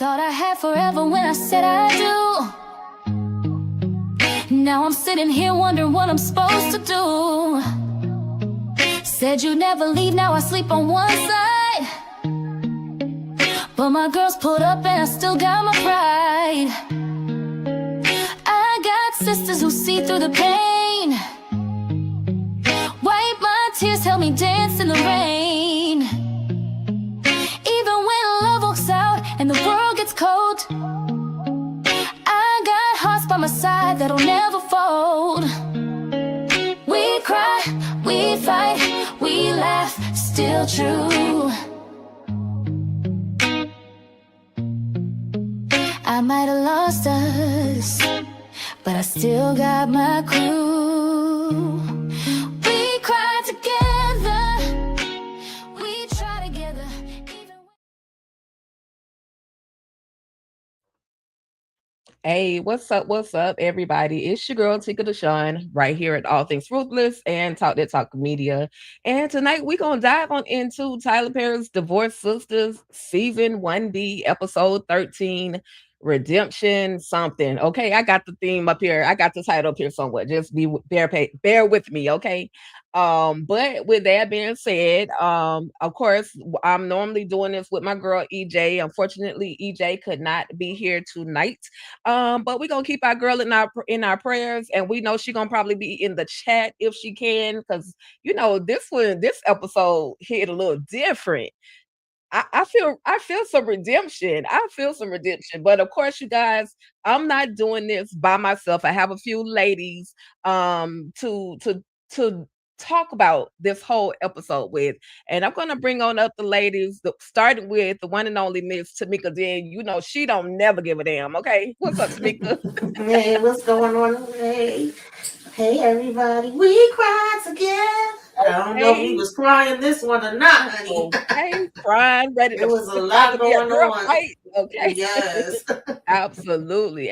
Thought I had forever when I said I do. Now I'm sitting here wondering what I'm supposed to do. Said you'd never leave, now I sleep on one side. But my girls pulled up and I still got my pride. I got sisters who see through the pain. Wipe my tears, help me dance in the rain. Even when love walks out and the world gets cold, I got hearts by my side that'll never fold. We cry, we fight, we laugh, still true. I might have lost us, but I still got my crew. We cry together, we try together. Hey, what's up, everybody? It's your girl, Tika Deshawn, right here at All Things Ruthless and Talk That Talk Media. And tonight we're going to dive on into Tyler Perry's Divorce Sistas Season 1D, Episode 13, Redemption something. Okay, I got the theme up here. I got the title up here somewhat. Just bear with me, okay? But with that being said, of course, I'm normally doing this with my girl EJ. Unfortunately, EJ could not be here tonight. But we're gonna keep our girl in our prayers, and we know she's gonna probably be in the chat if she can, because this episode hit a little different. I feel some redemption. I feel some redemption. But of course, you guys, I'm not doing this by myself. I have a few ladies to talk about this whole episode with. And I'm gonna bring on up the ladies, starting with the one and only Miss Tamika. Then she don't never give a damn. Okay. What's up, Tamika? Hey, what's going on? Hey everybody. We cried together. I don't know if we was crying this one or not, honey. Okay, crying, ready to. There was a lot going on. Fight. Okay. Yes. Absolutely.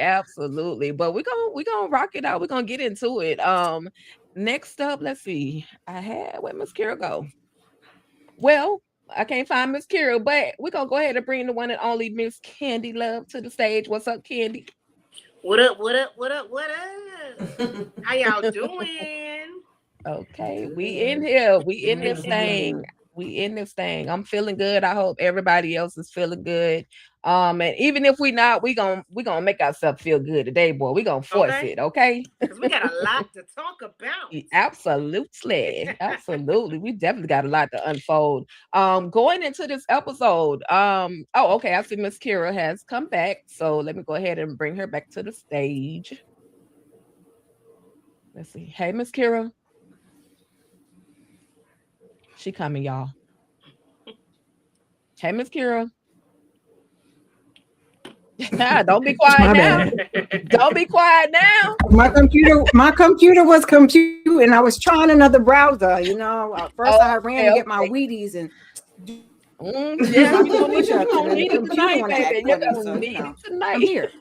But we're gonna rock it out. We're gonna get into it. Next up, let's see. Where Miss Kira go? Well, I can't find Miss Kira, but we're gonna go ahead and bring the one and only Miss Candy Love to the stage. What's up, Candy? What up? How y'all doing? Okay, we in here. We in this thing. I'm feeling good. I hope everybody else is feeling good. And even if we not, we gonna make ourselves feel good today, boy. We gonna force it, okay? Because we got a lot to talk about. Absolutely. We definitely got a lot to unfold. Going into this episode, okay, I see Miss Kira has come back, so let me go ahead and bring her back to the stage. Let's see. Hey, Miss Kira. She coming, y'all. Hey, Miss Kira. Don't be quiet now. Don't be quiet now. My computer was computing, and I was trying another browser. First I ran to get my Wheaties, and yeah, you don't need it tonight, baby. You're gonna need it tonight. I'm here.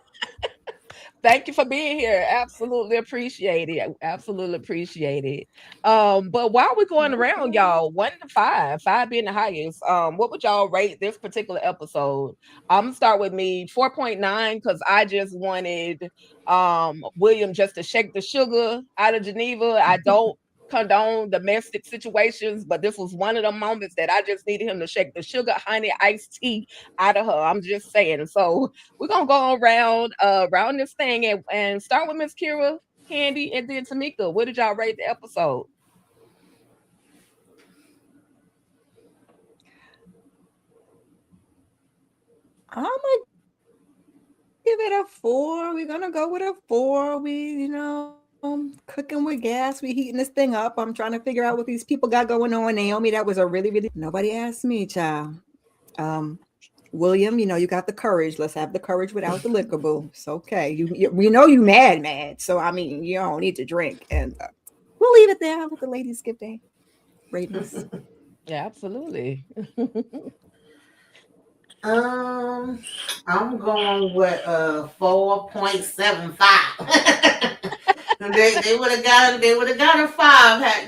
Thank you for being here. Absolutely appreciate it. But while we're going around, y'all, 1 to 5, 5 being the highest, what would y'all rate this particular episode? I'm gonna start with me, 4.9, because I just wanted William just to shake the sugar out of Geneva. I don't condone domestic situations, but this was one of the moments that I just needed him to shake the sugar, honey, iced tea out of her. I'm just saying. So we're gonna go around this thing and start with Miss Kira, Candy, and then Tamika. What did y'all rate the episode? I'm gonna give it a 4. We're gonna go with a 4. Cooking with gas. We heating this thing up. I'm trying to figure out what these people got going on. Naomi, that was a really nobody asked me, child. William, you got the courage. Let's have the courage without the liquor, boo. It's okay. We know you mad. So I mean, you don't need to drink, and we'll leave it there. I'll let the ladies give their ratings. Yeah, absolutely. I'm going with 4.75. They would have got a 5 had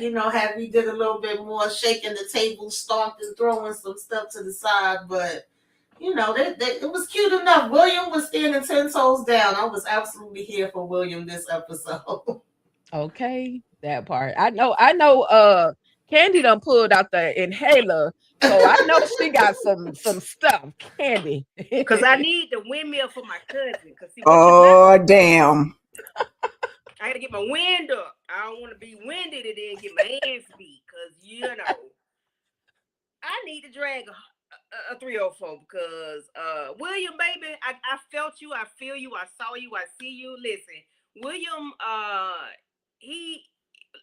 we did a little bit more shaking the table, stomping, throwing some stuff to the side, but you know, it was cute enough. William was standing 10 toes down. I was absolutely here for William this episode. Okay, that part. I know Candy done pulled out the inhaler. So I know she got some stuff, Candy. Cause I need the windmill for my cousin. Cause see, Oh, damn. I had to get my wind up. I don't want to be winded and then get my hands beat. Cause you know, I need to drag a 304 because William, baby, I felt you, I feel you, I saw you, I see you. Listen, William,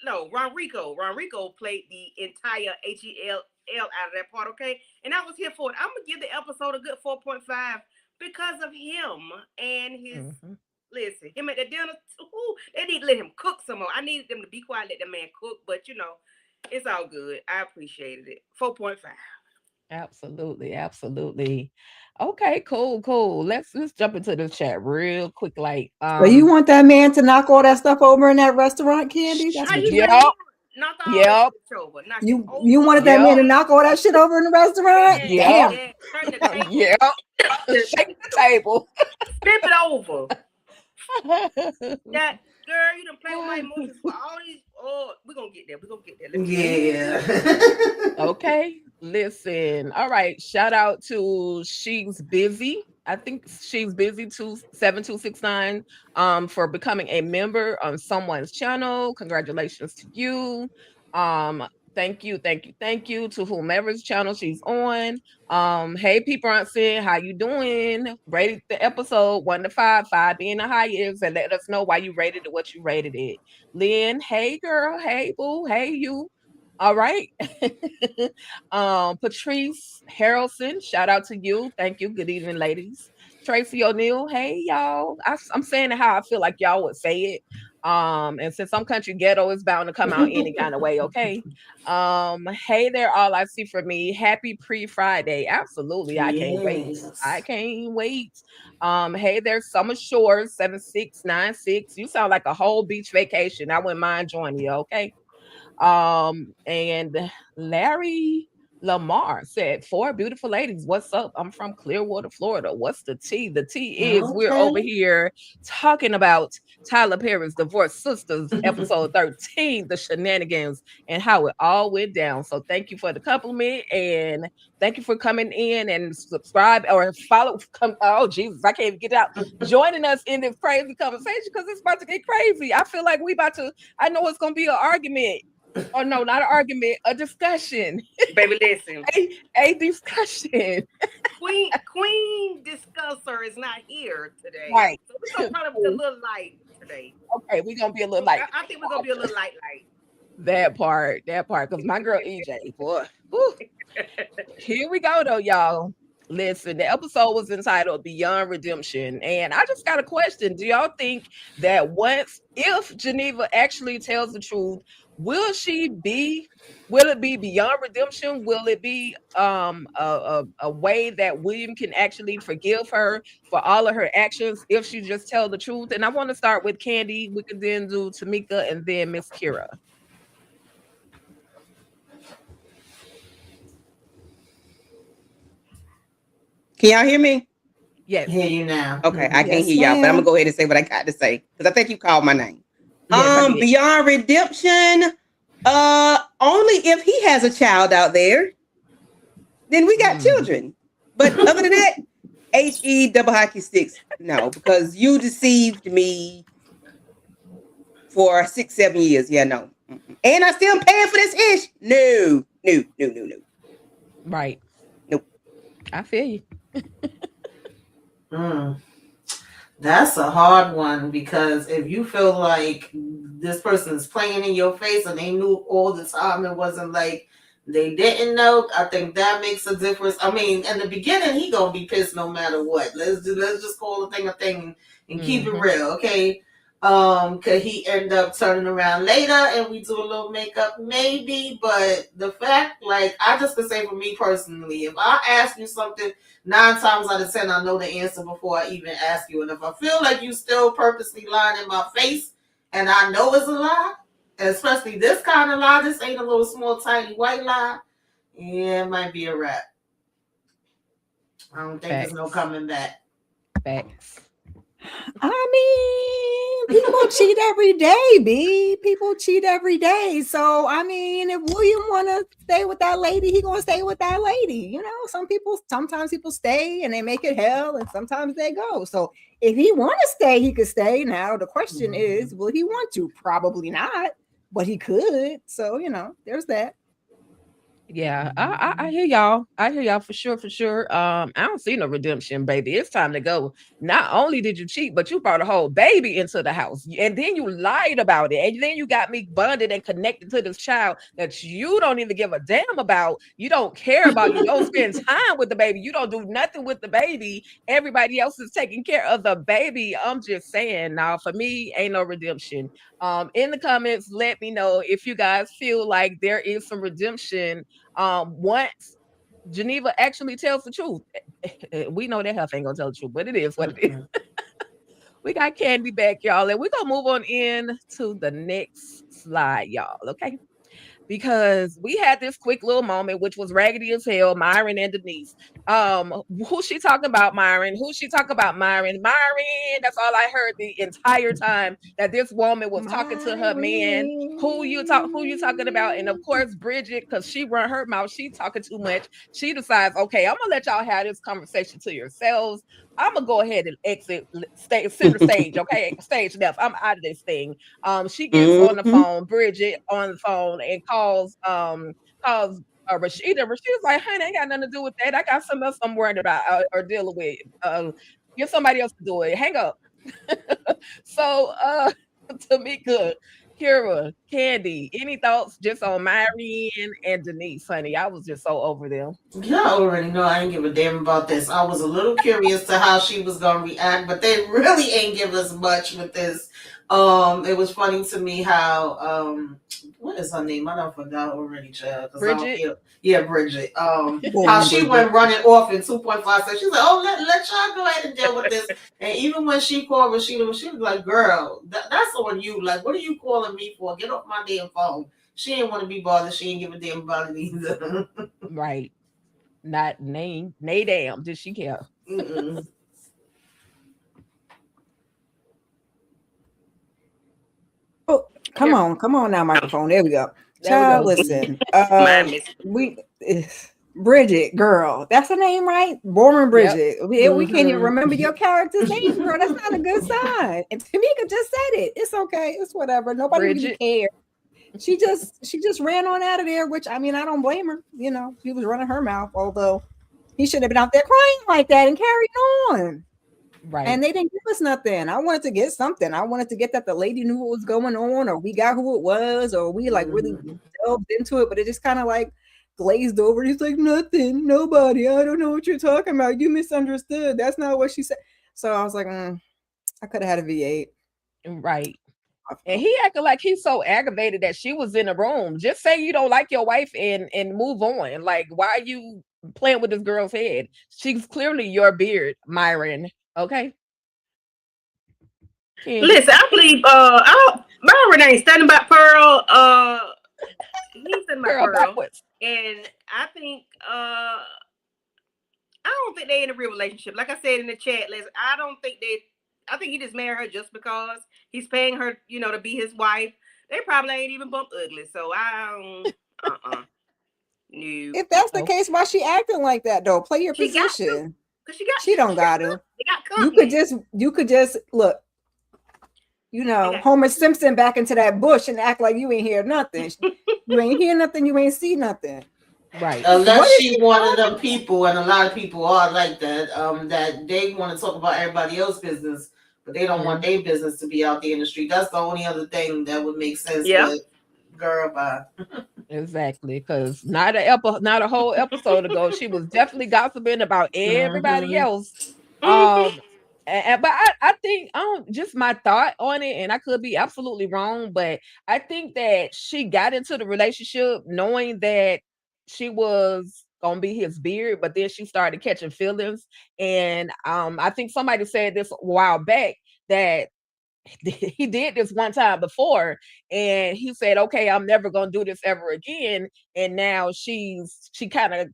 Ronrico played the entire HEL out of that part, okay? And I was here for it. I'm gonna give the episode a good 4.5 because of him and his listen, him at the dinner. Ooh, they need to let him cook some more. I needed them to be quiet, let the man cook, but you know, it's all good. I appreciated it. 4.5. Absolutely. Okay, cool. Let's jump into this chat real quick. Like, So you want that man to knock all that stuff over in that restaurant, Candy? That's How what you you say want. knock all that shit over. Knock it over. You wanted that man to knock all that shit over in the restaurant? Yeah. Damn. Turn the table. Yeah. Shake the table. Flip it over. That girl, you done play with my emotions for all these. Oh, we're gonna get there. Yeah. Okay. Listen. All right. Shout out to She's Busy. I think She's Busy 7269 for becoming a member on someone's channel. Congratulations to you. Thank you to whomever's channel she's on. Hey P Bronson, how you doing? Rated the episode 1 to 5, 5 being the highest, and let us know why you rated it what you rated it. Lynn, hey girl, hey boo, hey you. All right. Patrice Harrelson, shout out to you. Thank you. Good evening, ladies. Tracy O'Neill, hey y'all. I'm saying it how I feel like y'all would say it. And since some country ghetto is bound to come out any kind of way, okay. Hey there, all I see for me. Happy pre-Friday. Absolutely. I can't wait. Hey there, Summer Shores 7696. You sound like a whole beach vacation. I wouldn't mind joining you, okay. And Larry Lamar said, 4 beautiful ladies, what's up? I'm from Clearwater, Florida. What's the tea? The tea is we're over here talking about Tyler Perry's Divorce Sistas, episode 13, the shenanigans and how it all went down. So thank you for the compliment and thank you for coming in and subscribe or follow. Oh, Jesus, I can't even get out. Joining us in this crazy conversation because it's about to get crazy. I feel like I know it's going to be an argument. Oh no, not an argument, a discussion. Baby, listen. a discussion. Queen Discusser is not here today. Right. So we're gonna probably be a little light today. Okay, we're gonna be a little light. I think we're gonna be a little light. That part, because my girl EJ, boy. Here we go though, y'all. Listen, the episode was entitled Beyond Redemption. And I just got a question. Do y'all think that if Geneva actually tells the truth, will it be beyond redemption? Will it be a way that William can actually forgive her for all of her actions if she just tell the truth? And I want to start with Candy. We can then do Tamika and then Miss Kira. Can y'all hear me? Yes. Hear you now. Okay, I can't hear y'all, but I'm gonna go ahead and say what I got to say because I think you called my name. Yes, Beyond Redemption. Only if he has a child out there, then we got children. But other than that, HE no, because you deceived me for 6-7 years. Yeah, no. And I still paying for this ish. No. Right. Nope. I feel you. That's a hard one because if you feel like this person is playing in your face and they knew all the time, it wasn't like they didn't know. I think that makes a difference. I mean, in the beginning, he gonna be pissed no matter what. Let's just call a thing and keep it real, okay? Could he end up turning around later and we do a little makeup? Maybe, but the fact, like, I just could say for me personally, if I ask you something 9 times out of 10, I know the answer before I even ask you. And if I feel like you still purposely lying in my face and I know it's a lie, especially this kind of lie, this ain't a little small tiny white lie, yeah, it might be a wrap. I don't think there's no coming back. Facts. I mean, people cheat every day, B. People cheat every day. So, I mean, if William want to stay with that lady, he going to stay with that lady. You know, sometimes people stay and they make it hell, and sometimes they go. So, if he want to stay, he could stay. Now, the question is, will he want to? Probably not, but he could. So, you know, there's that. Yeah, I hear y'all. I hear y'all for sure, for sure. I don't see no redemption, baby. It's time to go. Not only did you cheat, but you brought a whole baby into the house, and then you lied about it, and then you got me bonded and connected to this child that you don't even give a damn about. You don't care about. You don't spend time with the baby. You don't do nothing with the baby. Everybody else is taking care of the baby. I'm just saying, now for me, ain't no redemption. In the comments, let me know if you guys feel like there is some redemption once Geneva actually tells the truth. We know that Huff ain't gonna tell the truth, but it is what it is. We got Candy back, y'all, and we're gonna move on in to the next slide, y'all. Okay. Because we had this quick little moment, which was raggedy as hell, Myron and Denise. Who she talking about, Myron? Who she talking about, Myron? Myron, that's all I heard the entire time that this woman was talking to her man. Who you talking about? And of course, Bridget, because she run her mouth, she talking too much. She decides, okay, I'm gonna let y'all have this conversation to yourselves. I'm gonna go ahead and exit center stage, okay? Stage left. I'm out of this thing. She gets on the phone, Bridget on the phone, and calls Rashida. Rashida's like, honey, I ain't got nothing to do with that. I got something else I'm worried about or dealing with. Get somebody else to do it. Hang up. So Tamika, Kira, Candy, any thoughts just on Marianne and Denise, honey? I was just so over them. Y'all already know I ain't give a damn about this. I was a little curious to how she was gonna react, but they really ain't give us much with this. It was funny to me how what is her name? I don't forgot already, child. Bridget. Yeah, Bridget. How she went running off in 2.5 seconds. She's like, "Oh, let y'all go ahead and deal with this." And even when she called Rashida, she was like, "Girl, that's on you. Like, what are you calling me for? Get off my damn phone." She didn't want to be bothered. She didn't give a damn about it either. Right. Not nay damn. Did she care? Oh, come on now, microphone. There we go. There we go. Listen. Bridget, girl, that's the name, right? Born Bridget. Yep. We can't even remember your character's name, girl. That's not a good sign. And Tamika just said it. It's okay. It's whatever. Nobody really cares. She just ran on out of there, which I mean, I don't blame her. You know, she was running her mouth, although he should have been out there crying like that and carried on. Right. And they didn't give us nothing. I wanted to get something. I wanted to get that the lady knew what was going on, or we got who it was, or we like really delved into it, but it just kind of like glazed over. He's like, nothing, nobody. I don't know what you're talking about. You misunderstood. That's not what she said. So I was like, I could have had a V8. Right. And he acted like he's so aggravated that she was in the room. Just say you don't like your wife and move on. Like, why are you playing with this girl's head? She's clearly your beard, Myron. Okay. Listen, I believe Myron ain't standing by Pearl. He's standing by Pearl. Backwards. And I think I don't think they're in a real relationship. Like I said in the chat, I think he just married her just because he's paying her, you know, to be his wife. They probably ain't even bumped ugly. So I don't No. If that's the case, why she acting like that though? Play your position. She don't got to. You could just look, you know, Homer Simpson back into that bush and act like you ain't hear nothing. You ain't hear nothing, you ain't see nothing. Right. Unless she one of them people, and a lot of people are like that, that they want to talk about everybody else's business, but they don't want their business to be out there in the street. That's the only other thing that would make sense. Yeah. Girl, bye. Exactly, because not a whole episode ago, she was definitely gossiping about everybody else. But I think just my thought on it, and I could be absolutely wrong, but I think that she got into the relationship knowing that she was gonna be his beard, but then she started catching feelings. And I think somebody said this a while back that he did this one time before, and he said, okay, I'm never gonna do this ever again. And now she kind of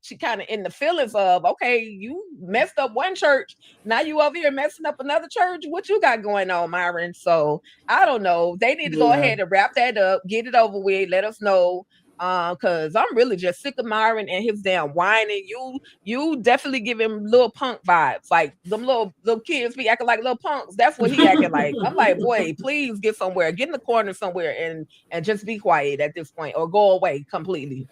in the feelings of, okay, you messed up one church, now you over here messing up another church. What you got going on, Myron? So I don't know, they need to go ahead and wrap that up, get it over with, let us know. Because I'm really just sick of Myron and his damn whining. You definitely give him little punk vibes, like them little kids be acting like little punks. That's what he acting like. I'm like, boy, please get somewhere, get in the corner somewhere, and just be quiet at this point, or go away completely.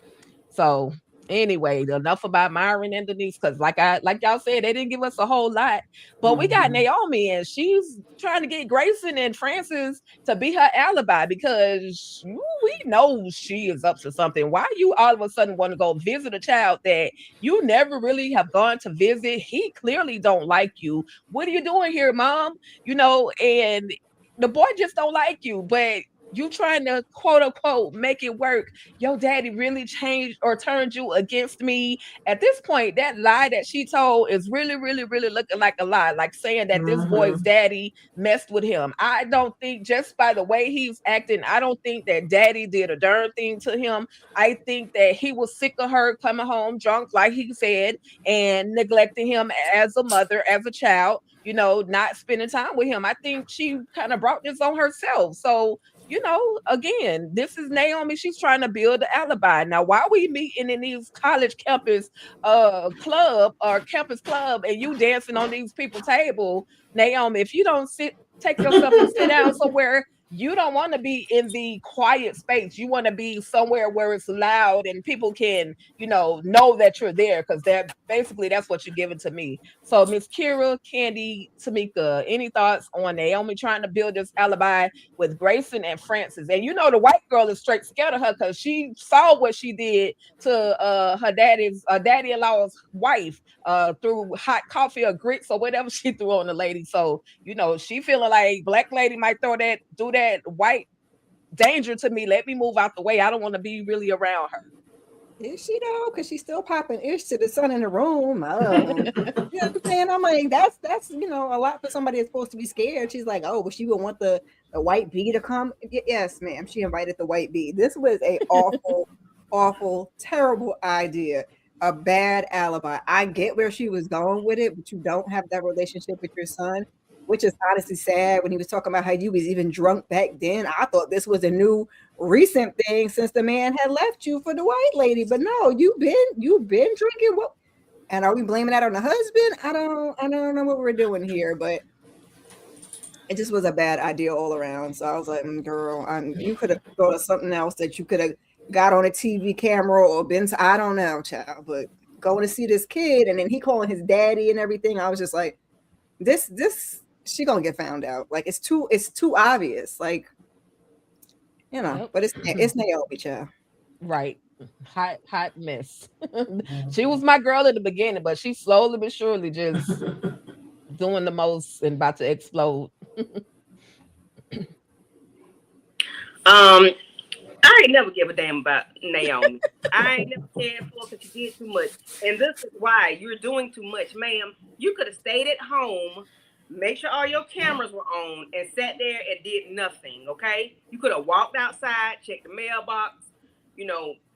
So anyway, enough about Myron and Denise, because like y'all said, they didn't give us a whole lot. But we got Naomi, and she's trying to get Grayson and Francis to be her alibi, because we know she is up to something. Why you all of a sudden want to go visit a child that you never really have gone to visit? He clearly don't like you. What are you doing here, Mom? And the boy just don't like you, but you trying to quote unquote make it work. Your daddy really changed or turned you against me. At this point, that lie that she told is really, really, really looking like a lie, like saying that this boy's daddy messed with him. I don't think, just by the way he's acting, I don't think that daddy did a darn thing to him. I think that he was sick of her coming home drunk, like he said, and neglecting him as a mother, as a child, not spending time with him. I think she kind of brought this on herself. So again, this is Naomi. She's trying to build an alibi. Now, while we meeting in these college campus club or campus club, and you dancing on these people's table, Naomi, if you don't take yourself and sit down somewhere, you don't want to be in the quiet space. You want to be somewhere where it's loud and people can, know that you're there, because that's what you're giving to me. So Miss Kira, Candy, Tamika, any thoughts on Naomi trying to build this alibi with Grayson and Francis? And the white girl is straight scared of her, because she saw what she did to her daddy-in-law's wife through hot coffee or grits or whatever she threw on the lady. So she feeling like black lady might do that white danger to me. Let me move out the way. I don't want to be really around her. Is she though? Because she's still popping ish to the son in the room. You know what I'm saying? I'm like, that's a lot for somebody that's supposed to be scared. She's like, oh, but she would want the white bee to come. Yes, ma'am. She invited the white bee. This was a awful, terrible idea. A bad alibi. I get where she was going with it, but you don't have that relationship with your son, which is honestly sad. When he was talking about how you was even drunk back then, I thought this was a new recent thing since the man had left you for the white lady. But no, you've been drinking. What? And are we blaming that on the husband? I don't know what we're doing here, but it just was a bad idea all around. So I was like, girl, you could have thought of something else that you could have got on a TV camera or been to, I don't know, child, but going to see this kid and then he calling his daddy and everything. I was just like, this she gonna get found out. Like it's too obvious. Like, but it's Naomi, child. Right. Hot mess. She was my girl at the beginning, but she slowly but surely just doing the most and about to explode. I ain't never give a damn about Naomi. I ain't never cared for her because she did too much. And this is why you're doing too much, ma'am. You could have stayed at home, make sure all your cameras were on, and sat there and did nothing, okay? You could have walked outside, checked the mailbox,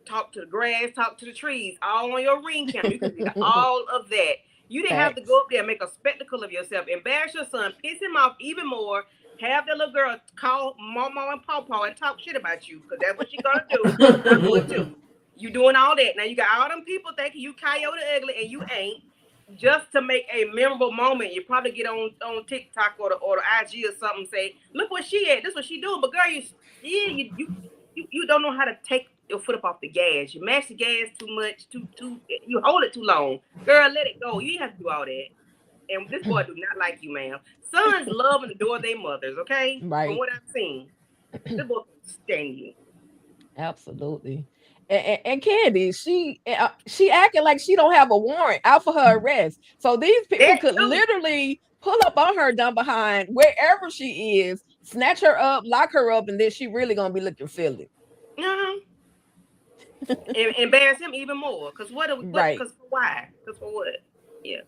talked to the grass, talked to the trees, all on your ring camera. You could do all of that. You didn't have to go up there and make a spectacle of yourself, embarrass your son, piss him off even more, have the little girl call Mama and Pawpaw and talk shit about you, because that's what she's gonna do. I'm going to. You doing all that. Now you got all them people thinking you Coyote Ugly and you ain't. Just to make a memorable moment, you probably get on TikTok or the IG or something, say, look what she at, this is what she doing. But girl, you don't know how to take your foot up off the gas. You mash the gas too much, you hold it too long. Girl, let it go. You ain't have to do all that. And this boy do not like you, ma'am. Sons love and adore their mothers, okay? Right. From what I've seen. This boy stand you. Absolutely. And Candy, she acting like she don't have a warrant out for her arrest. So these people could literally pull up on her down behind wherever she is, snatch her up, lock her up, and then she really gonna be looking silly. Embarrass him even more. Because right. Because why? Because for what? Yeah.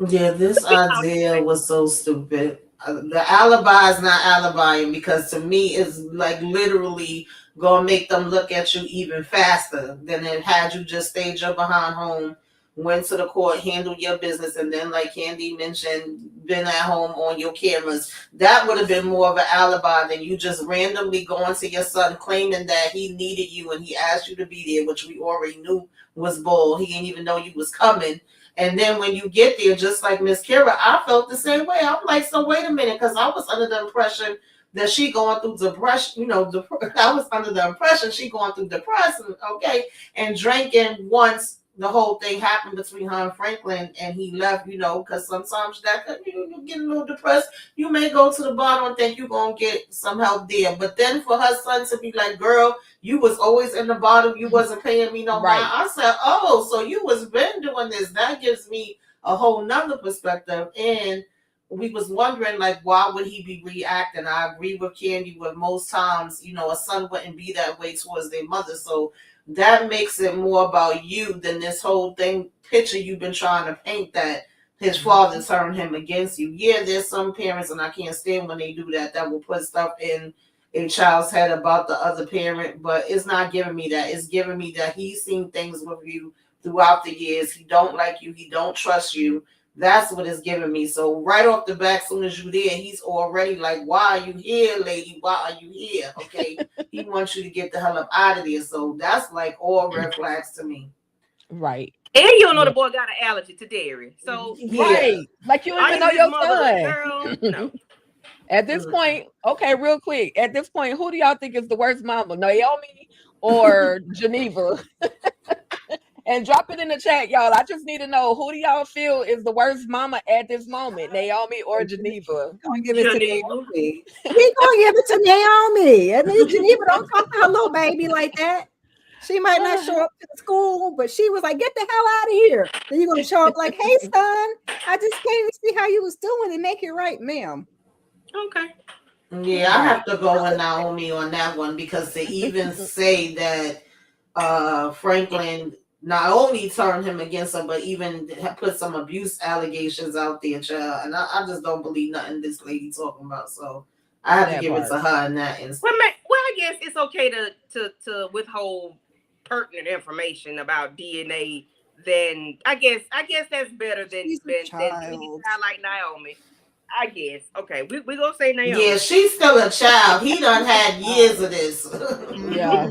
Yeah, this idea was so stupid. The alibi is not alibying, because to me it's like literally gonna make them look at you even faster than it had you just stayed your behind home, went to the court, handled your business, and then, like Candy mentioned, been at home on your cameras. That would have been more of an alibi than you just randomly going to your son claiming that he needed you and he asked you to be there, which we already knew was bull. He didn't even know you was coming. And then when you get there, just like Miss Kira, I felt the same way. I'm like, so wait a minute, because I was under the impression that she going through depression. I was under the impression she going through depression, okay, and drinking once the whole thing happened between her and Franklin, and he left, because sometimes that could, you get a little depressed. You may go to the bottom and think you're going to get some help there. But then for her son to be like, girl, you was always in the bottom. You wasn't paying me no mind. I said, oh, so you was been doing this. That gives me a whole nother perspective. And we was wondering, like, why would he be reacting? I agree with Candy with most times, a son wouldn't be that way towards their mother. So that makes it more about you than this whole picture you've been trying to paint that his father turned him against you. Yeah, there's some parents, and I can't stand when they do that will put stuff in a child's head about the other parent, but it's not giving me that. It's giving me that he's seen things with you throughout the years. He don't like you. He don't trust you. That's what it's giving me. So right off the bat, as soon as you're there, he's already like, why are you here, lady? Why are you here? Okay. He wants you to get the hell up out of there. So that's like all red flags to me. Right. And you don't know the boy got an allergy to dairy. So right. Like you don't even know your son. Girl, no. At this point, okay, real quick. At this point, who do y'all think is the worst mama? Naomi or Geneva? And drop it in the chat, y'all. I just need to know, who do y'all feel is the worst mama at this moment, Naomi or Geneva? Gonna give it to Naomi. We gonna give it to Naomi. At least Geneva don't talk to her little baby like that. She might not show up to the school, but she was like, "Get the hell out of here." Then you're gonna show up like, "Hey, son, I just came to see how you was doing and make it right, ma'am." Okay. Yeah, I have to go with Naomi on that one, because to even say that Franklin not only turned him against her, but even put some abuse allegations out there, child. And I just don't believe nothing this lady talking about. So I have to give it to her in that instance. Well, I guess it's okay to withhold pertinent information about DNA. Then I guess that's better than like Naomi. I guess. Okay, we gonna say Naomi. Yeah, she's still a child. He done had years of this. Yeah.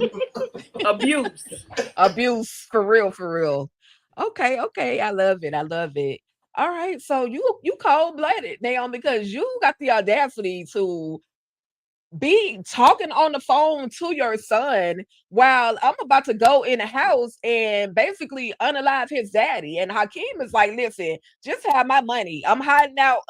Abuse for real. Okay. I love it. All right, so you cold-blooded, Naomi, because you got the audacity to be talking on the phone to your son while I'm about to go in the house and basically unalive his daddy. And Hakeem is like, listen, just have my money. I'm hiding out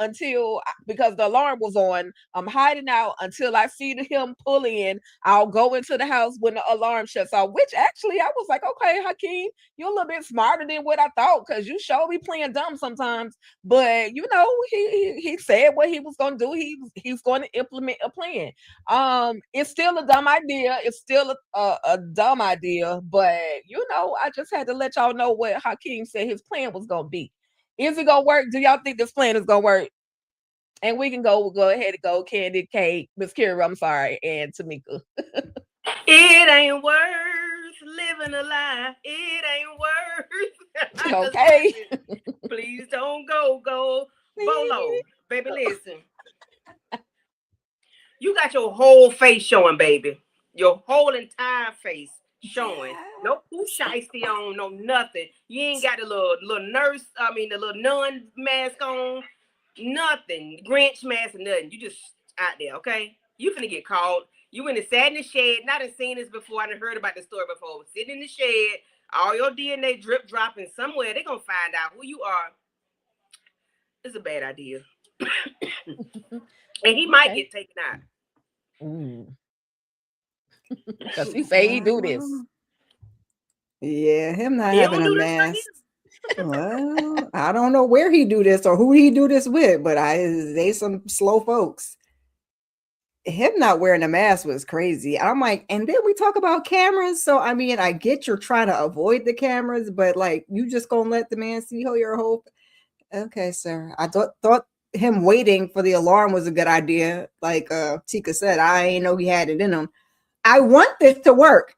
because the alarm was on. I'm hiding out until I see him pull in. I'll go into the house when the alarm shuts off, which actually I was like, okay, Hakeem, you're a little bit smarter than what I thought, because you sure be playing dumb sometimes. But, he said what he was going to do. He's going to implement a plan. It's still a dumb idea. It's still a dumb idea, but I just had to let y'all know what Hakeem said his plan was gonna be. Is it gonna work? Do y'all think this plan is gonna work? And we can go ahead and go Candy, Kate, Miss Kira, I'm sorry, and Tamika. It ain't worth living a lie. It ain't worth. Okay. Please don't go Bolo. Baby, listen. You got your whole face showing, baby. Your whole entire face showing. No poo shiesty on, no nothing. You ain't got the little the little nun mask on. Nothing. Grinch mask and nothing. You just out there, okay? You finna get called. You went and sat in the shed. Not have seen this before. I done heard about the story before. Sitting in the shed, all your DNA drip dropping somewhere. They're gonna find out who you are. It's a bad idea. And he might get taken out. Because he say he do this. Yeah, him not having a mask. Well, I don't know where he do this or who he do this with, but they some slow folks. Him not wearing a mask was crazy. I'm like, and then we talk about cameras. So I mean, I get you're trying to avoid the cameras, but like, you just gonna let the man see how your whole. Okay, sir. I thought him waiting for the alarm was a good idea. Like Tika said, I ain't know he had it in him. I want this to work.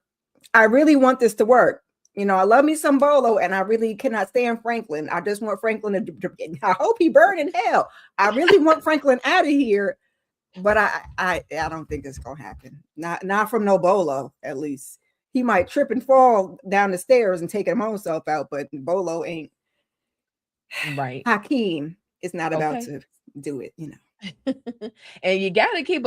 I really want this to work. You know, I love me some Bolo, and I really cannot stand Franklin. I just want Franklin to I hope he burn in hell. I really want Franklin out of here, but I don't think it's gonna happen. Not from no Bolo, at least. He might trip and fall down the stairs and take his own self out, but Bolo ain't. Right. Hakeem is not about to do it, you know. And you got to keep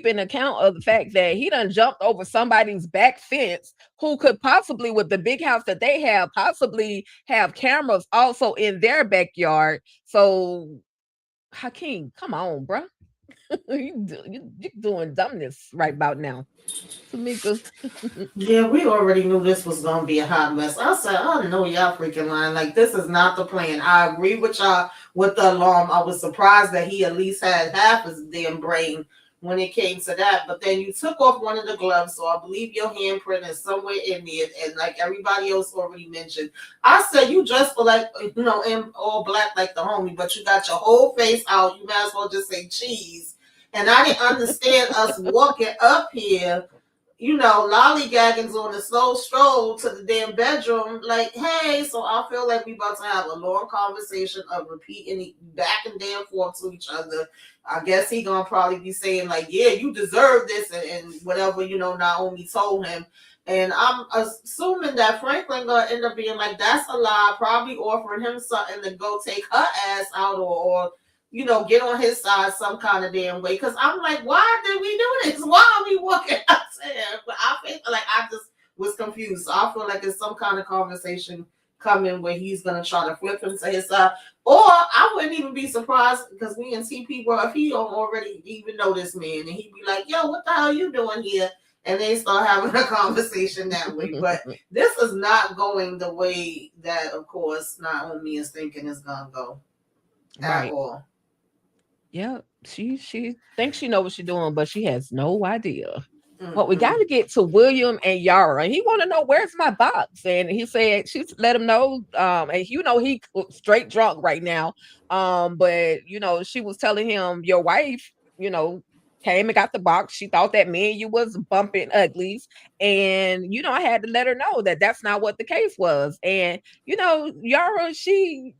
in account of the fact that he done jumped over somebody's back fence who could possibly, with the big house that they have, possibly have cameras also in their backyard. So Hakeem, come on, bro. you doing dumbness right about now. Tamika. Yeah, we already knew this was gonna be a hot mess. I said, I know y'all freaking lying. Like, this is not the plan. I agree with y'all with the alarm. I was surprised that he at least had half his damn brain when it came to that. But then you took off one of the gloves, so I believe your handprint is somewhere in there. And like everybody else already mentioned, I said you dressed for like, you know, in all black like the homie, but you got your whole face out. You might as well just say cheese. And I didn't understand us walking up here, you know, lollygagging on a slow stroll to the damn bedroom. Like, hey, so I feel like we about to have a long conversation of repeating back and damn forth to each other. I guess he gonna probably be saying like, yeah, you deserve this and whatever, you know, Naomi told him. And I'm assuming that Franklin gonna end up being like, that's a lie, probably offering him something to go take her ass out or you know, get on his side some kind of damn way. Because I'm like, why did we do this? Why are we walking out there? But I feel like I just was confused. So I feel like it's some kind of conversation coming where he's going to try to flip him to his side. Or I wouldn't even be surprised because we in TP were if he don't already even know this man. And he'd be like, yo, what the hell are you doing here? And they start having a conversation that way. But this is not going the way that, of course, Naomi is thinking is going to go at all. Yeah, she thinks she knows what she's doing, but she has no idea. But we got to get to William and Yara, and he want to know where's my box. And he said she let him know. And you know he straight drunk right now. But you know she was telling him your wife, you know, came and got the box. She thought that me and you was bumping uglies, and you know I had to let her know that that's not what the case was. And you know Yara, she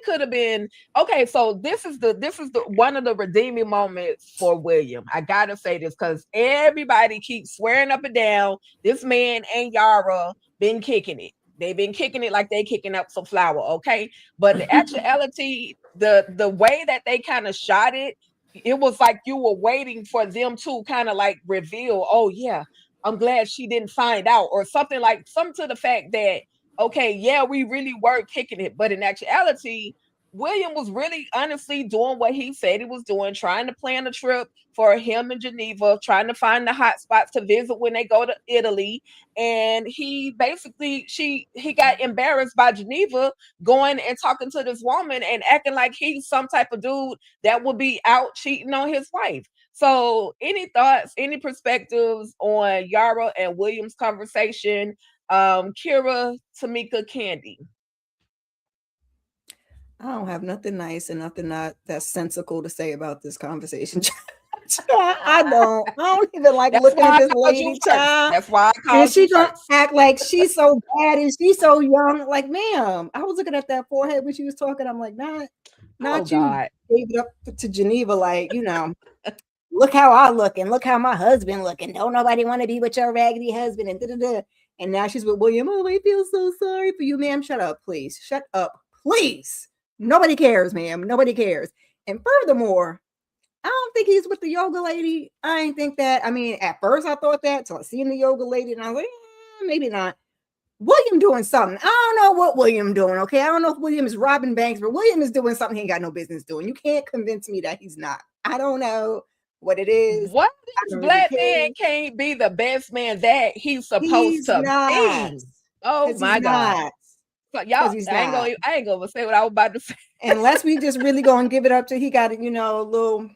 could have been okay. So this is the one of the redeeming moments for William. I gotta say this because everybody keeps swearing up and down this man and Yara been kicking it. They've been kicking it like they kicking up some flour, okay? But the actuality, the way that they kind of shot it, it was like you were waiting for them to kind of like reveal, oh yeah, I'm glad she didn't find out, or something to the fact that, okay, yeah, we really were kicking it. But in actuality, William was really honestly doing what he said he was doing, trying to plan a trip for him in Geneva, trying to find the hot spots to visit when they go to Italy. And he basically, he got embarrassed by Geneva going and talking to this woman and acting like he's some type of dude that would be out cheating on his wife. So any thoughts, any perspectives on Yara and William's conversation? Kira, Tamika, Candy. I don't have nothing nice and nothing not that's sensical to say about this conversation. I don't even like looking at this lady, child. That's why I called and she don't act like she's so bad and she's so young. Like, ma'am, I was looking at that forehead when she was talking. I'm like, not you gave it up to Geneva, like, you know, look how I look and look how my husband looking. Don't nobody want to be with your raggedy husband and da-da-da. And now she's with William. Oh, I feel so sorry for you, ma'am. Shut up, please. Shut up, please. Nobody cares, ma'am. Nobody cares. And furthermore, I don't think he's with the yoga lady. I ain't think that. I mean, at first I thought that. So I seen the yoga lady and I was like, maybe not. William doing something. I don't know what William doing, okay? I don't know if William is robbing banks, but William is doing something he ain't got no business doing. You can't convince me that he's not. I don't know what it is. What this black man can't be the best man that he's supposed to be? Oh my God. So y'all, I ain't gonna say what I was about to say. Unless we just really gonna give it up to he got it, you know, a little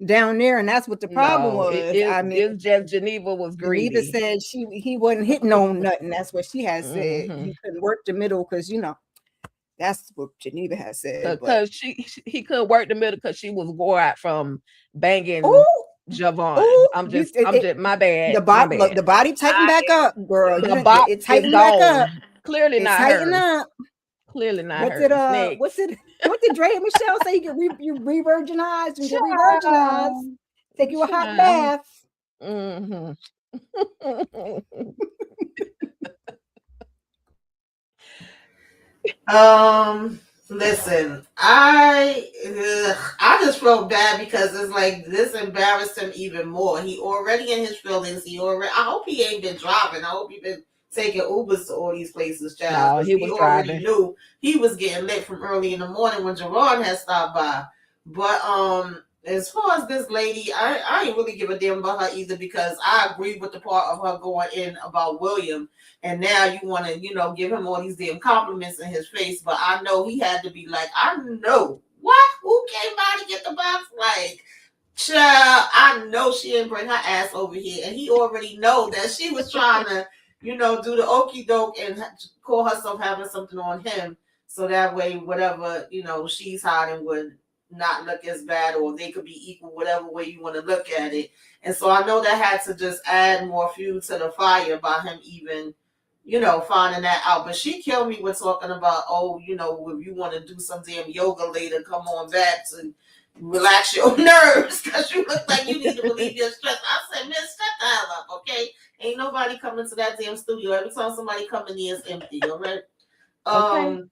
down there, and that's what the problem was. I mean, it's just Geneva was greedy. Geneva said he wasn't hitting on nothing. That's what she had said. He couldn't work the middle because, you know, That's what Geneva has said. Because he couldn't work the middle because she was wore out from banging Javon. I'm just my bad. The body, look, the body tighten back up, girl. The bop It is tighten back gone. up. Clearly It's not tighten hers. up. Clearly not What's hers. it? What did Dre and Michelle say? You re-virginize. You get re-virginized. Take you a hot bath. Mm-hmm. Listen, I just felt bad because it's like this embarrassed him even more. He already in his feelings. I hope he ain't been driving. I hope he been taking Ubers to all these places, child. No, he was already driving. knew he was getting lit from early in the morning when Jerron had stopped by. But as far as this lady, I ain't really give a damn about her either because I agree with the part of her going in about William. And now you want to, give him all these damn compliments in his face. But I know he had to be like, I know. What? Who came by to get the box? Like, child, I know she didn't bring her ass over here. And he already know that she was trying to, do the okie doke and call herself having something on him. So that way, whatever, she's hiding would not look as bad, or they could be equal, whatever way you want to look at it. And so I know that had to just add more fuel to the fire by him even finding that out. But she killed me with talking about, if you want to do some damn yoga later, come on back to relax your nerves because you look like you need to relieve your stress. I said, miss, shut the hell up, okay? Ain't nobody coming to that damn studio. Every time somebody come in here, it's empty, all right? Okay.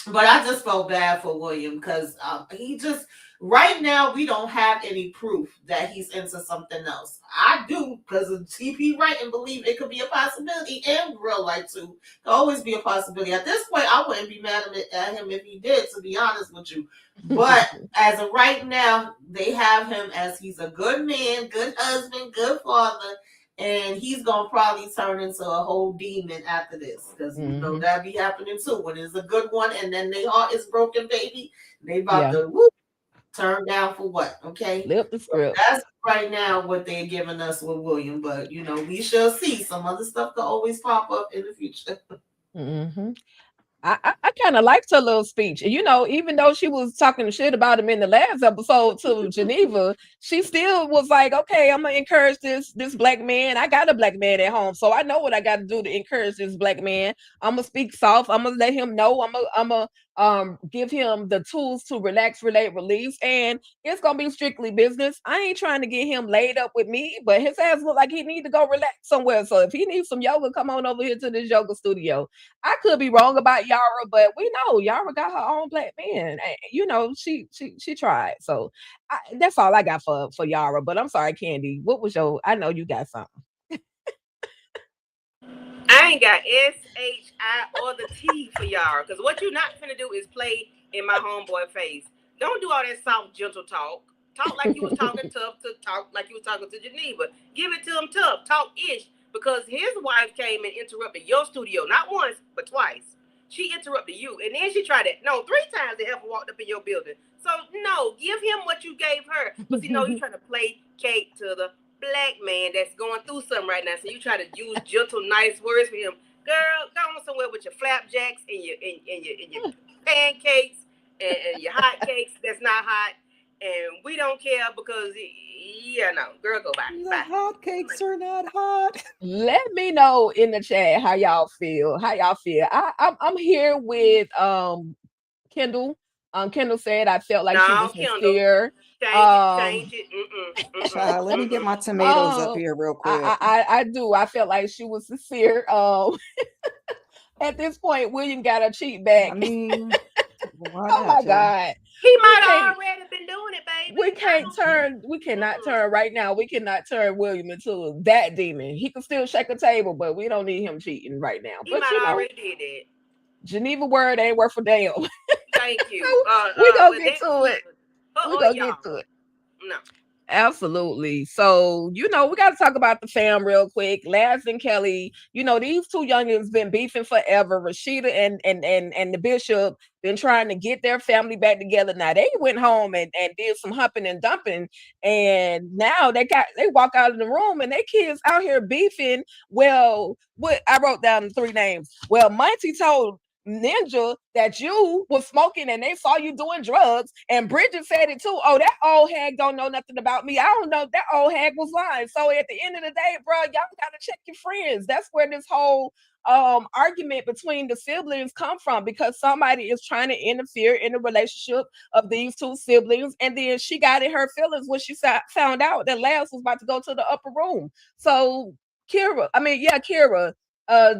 But I just felt bad for William because he just, right now, we don't have any proof that he's into something else. I do because of TP Wright and believe it could be a possibility, and real life too. Could always be a possibility. At this point, I wouldn't be mad at him if he did, to be honest with you. But as of right now, they have him as he's a good man, good husband, good father. And he's gonna probably turn into a whole demon after this, because that be happening too. When it's a good one, and then their heart is broken, baby, they about to turn down for what? Okay, flip the script. So that's right now what they're giving us with William. But we shall see. Some other stuff could always pop up in the future. Mm-hmm. I kind of liked her little speech. And, even though she was talking shit about him in the last episode to Geneva, she still was like, okay, I'm going to encourage this black man. I got a black man at home, so I know what I got to do to encourage this black man. I'm going to speak soft. I'm going to let him know. I'm going to give him the tools to relax, relate, release. And it's going to be strictly business. I ain't trying to get him laid up with me, but his ass look like he need to go relax somewhere. So if he needs some yoga, come on over here to this yoga studio. I could be wrong about Yara, but we know Yara got her own black man. She tried. So that's all I got for Yara. But I'm sorry, Candy. What was I know you got something. I ain't got SHI or the T for Yara, because what you're not finna do is play in my homeboy face. Don't do all that soft, gentle talk. Talk like you was talking tough to talk like you was talking to Geneva. Give it to him tough. Talk-ish. Because his wife came and interrupted your studio, not once, but twice. She interrupted you, and then she tried it. No, 3 times they ever walked up in your building. So, no, give him what you gave her. But see, no, you trying to play cake to the black man that's going through something right now. So you try to use gentle, nice words for him. Girl, go on somewhere with your flapjacks and your pancakes and your hot cakes that's not hot. And we don't care because, girl, go back. The hot cakes are not hot. Let me know in the chat how y'all feel. I'm here with Kendall. Kendall said I felt like she was sincere. Change it. Child, let me get my tomatoes up here real quick. I do. I felt like she was sincere. At this point, William got a cheat back. I mean, oh my God. He might have already been doing it, baby. We cannot turn right now. We cannot turn William into that demon. He can still shake a table, but we don't need him cheating right now. He might already did it. Geneva word ain't worth a damn. Thank you. We gonna get to it. We gonna get to it. No. Absolutely. So, we got to talk about the fam real quick. Laz and Kelly, these two youngins been beefing forever. Rashida and the bishop been trying to get their family back together. Now they went home and did some humping and dumping, and now they walk out of the room and their kids out here beefing. Well, what I wrote down the 3 names. Well, Monty told Ninja that you was smoking and they saw you doing drugs, and Bridget said it too. Oh, that old hag don't know nothing about me. I don't know. That old hag was lying. So at the end of the day, bro, y'all gotta check your friends. That's where this whole argument between the siblings come from, because somebody is trying to interfere in the relationship of these two siblings, and then she got in her feelings when she found out that Laz was about to go to the upper room. So Kira, uh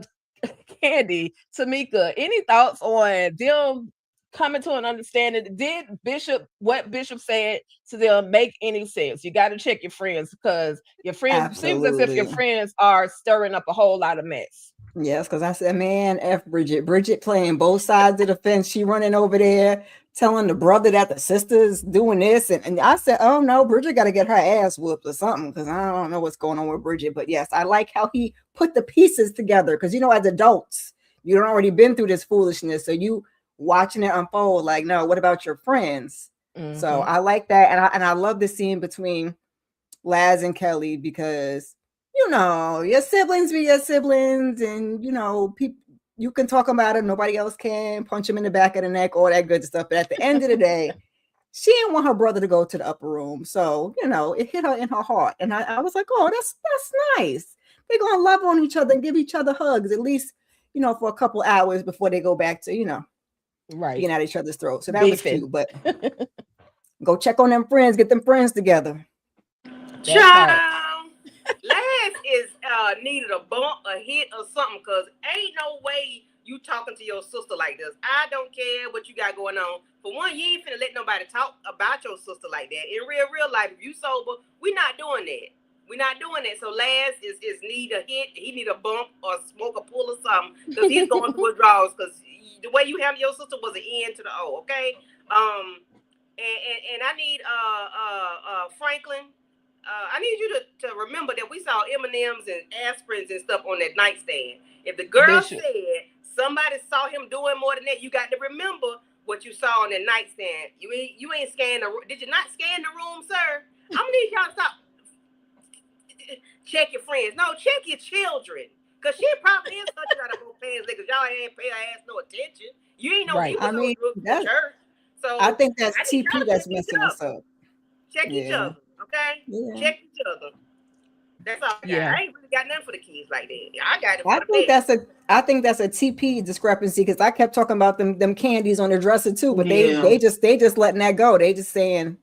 Candy, Tamika, any thoughts on them coming to an understanding? Did what Bishop said to them make any sense? You got to check your friends, because your friends seems as if your Absolutely. friends are stirring up a whole lot of mess. Yes, because I said, man, F Bridget. Bridget playing both sides of the fence. She running over there telling the brother that the sister's doing this. And I said, oh no, Bridget got to get her ass whooped or something, because I don't know what's going on with Bridget. But yes, I like how he put the pieces together, because, as adults, you've already been through this foolishness. So you watching it unfold like, no, what about your friends? Mm-hmm. So I like that. And I love the scene between Laz and Kelly, because your siblings be your siblings, and people, you can talk about it, nobody else can. Punch him in the back of the neck, all that good stuff. But at the end of the day, she didn't want her brother to go to the upper room, so it hit her in her heart. And I was like, oh, that's nice. They're gonna love on each other and give each other hugs, at least for a couple hours before they go back to right, being at each other's throats. So that was cute. But go check on them friends, get them friends together. Child, Laz is needed a bump, a hit, or something, because ain't no way you talking to your sister like this. I don't care what you got going on. For one, you ain't finna let nobody talk about your sister like that. In real life, if you sober, we not doing that. We're not doing that. So Laz is need a hit, he need a bump or smoke a pull or something, because he's going through withdrawals, because the way you handle your sister was an end to the O, okay? And I need Franklin. I need you to remember that we saw M&Ms and aspirins and stuff on that nightstand. If the girl said somebody saw him doing more than that, you got to remember what you saw on that nightstand. You ain't scanned the room. Did you not scan the room, sir? I'm gonna need y'all to stop. Check your friends. No, check your children. Because she probably is such out of both pants, because y'all ain't pay her ass no attention. You ain't know he was on church. So I think that's TP that's messing us up. Check each other, okay? Yeah. Check each other. That's all I got. I ain't really got nothing for the kids like that. I got it for the I think that's a TP discrepancy, because I kept talking about them candies on the dresser too, but they just letting that go. They just saying.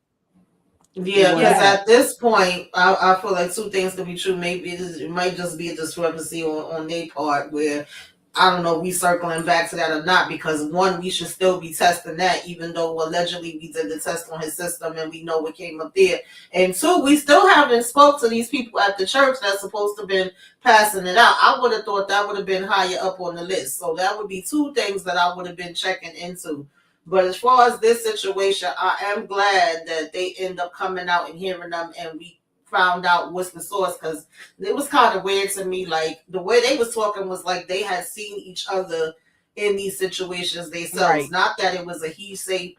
Yeah, because at this point, I feel like two things could be true. Maybe it might just be a discrepancy on their part, where I don't know if we circling back to that or not, because one, we should still be testing that, even though allegedly we did the test on his system and we know what came up there. And two, we still haven't spoke to these people at the church that's supposed to have been passing it out. I would have thought that would have been higher up on the list. So that would be two things that I would have been checking into. But as far as this situation, I am glad that they end up coming out and hearing them, and we found out what's the source, because it was kind of weird to me. Like, the way they was talking was like they had seen each other in these situations themselves. Right. Not that it was a he said,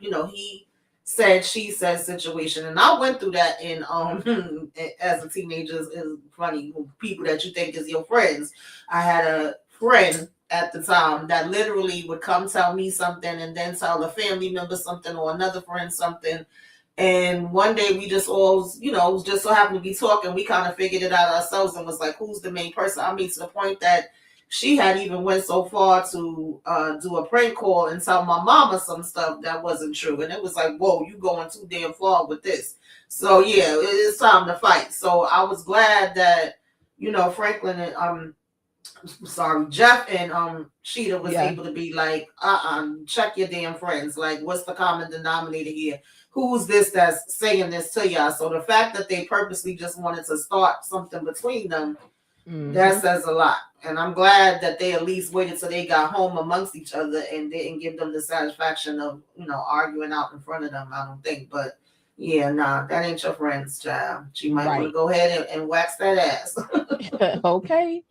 she said situation. And I went through that in as a teenager. Is funny, people that you think is your friends. I had a friend at the time that literally would come tell me something and then tell a family member something or another friend something. And one day we just all, just so happened to be talking. We kind of figured it out ourselves and was like, who's the main person? I mean, to the point that she had even went so far to do a prank call and tell my mama some stuff that wasn't true. And it was like, whoa, you going too damn far with this. So yeah, it's time to fight. So I was glad that, Franklin and Jeff and Sheeta was able to be like, check your damn friends. Like, what's the common denominator here? Who's this that's saying this to y'all? So the fact that they purposely just wanted to start something between them, that says a lot. And I'm glad that they at least waited till they got home amongst each other and didn't give them the satisfaction of, arguing out in front of them, I don't think. But yeah, nah, that ain't your friend's child. She might want to go ahead and wax that ass. Okay.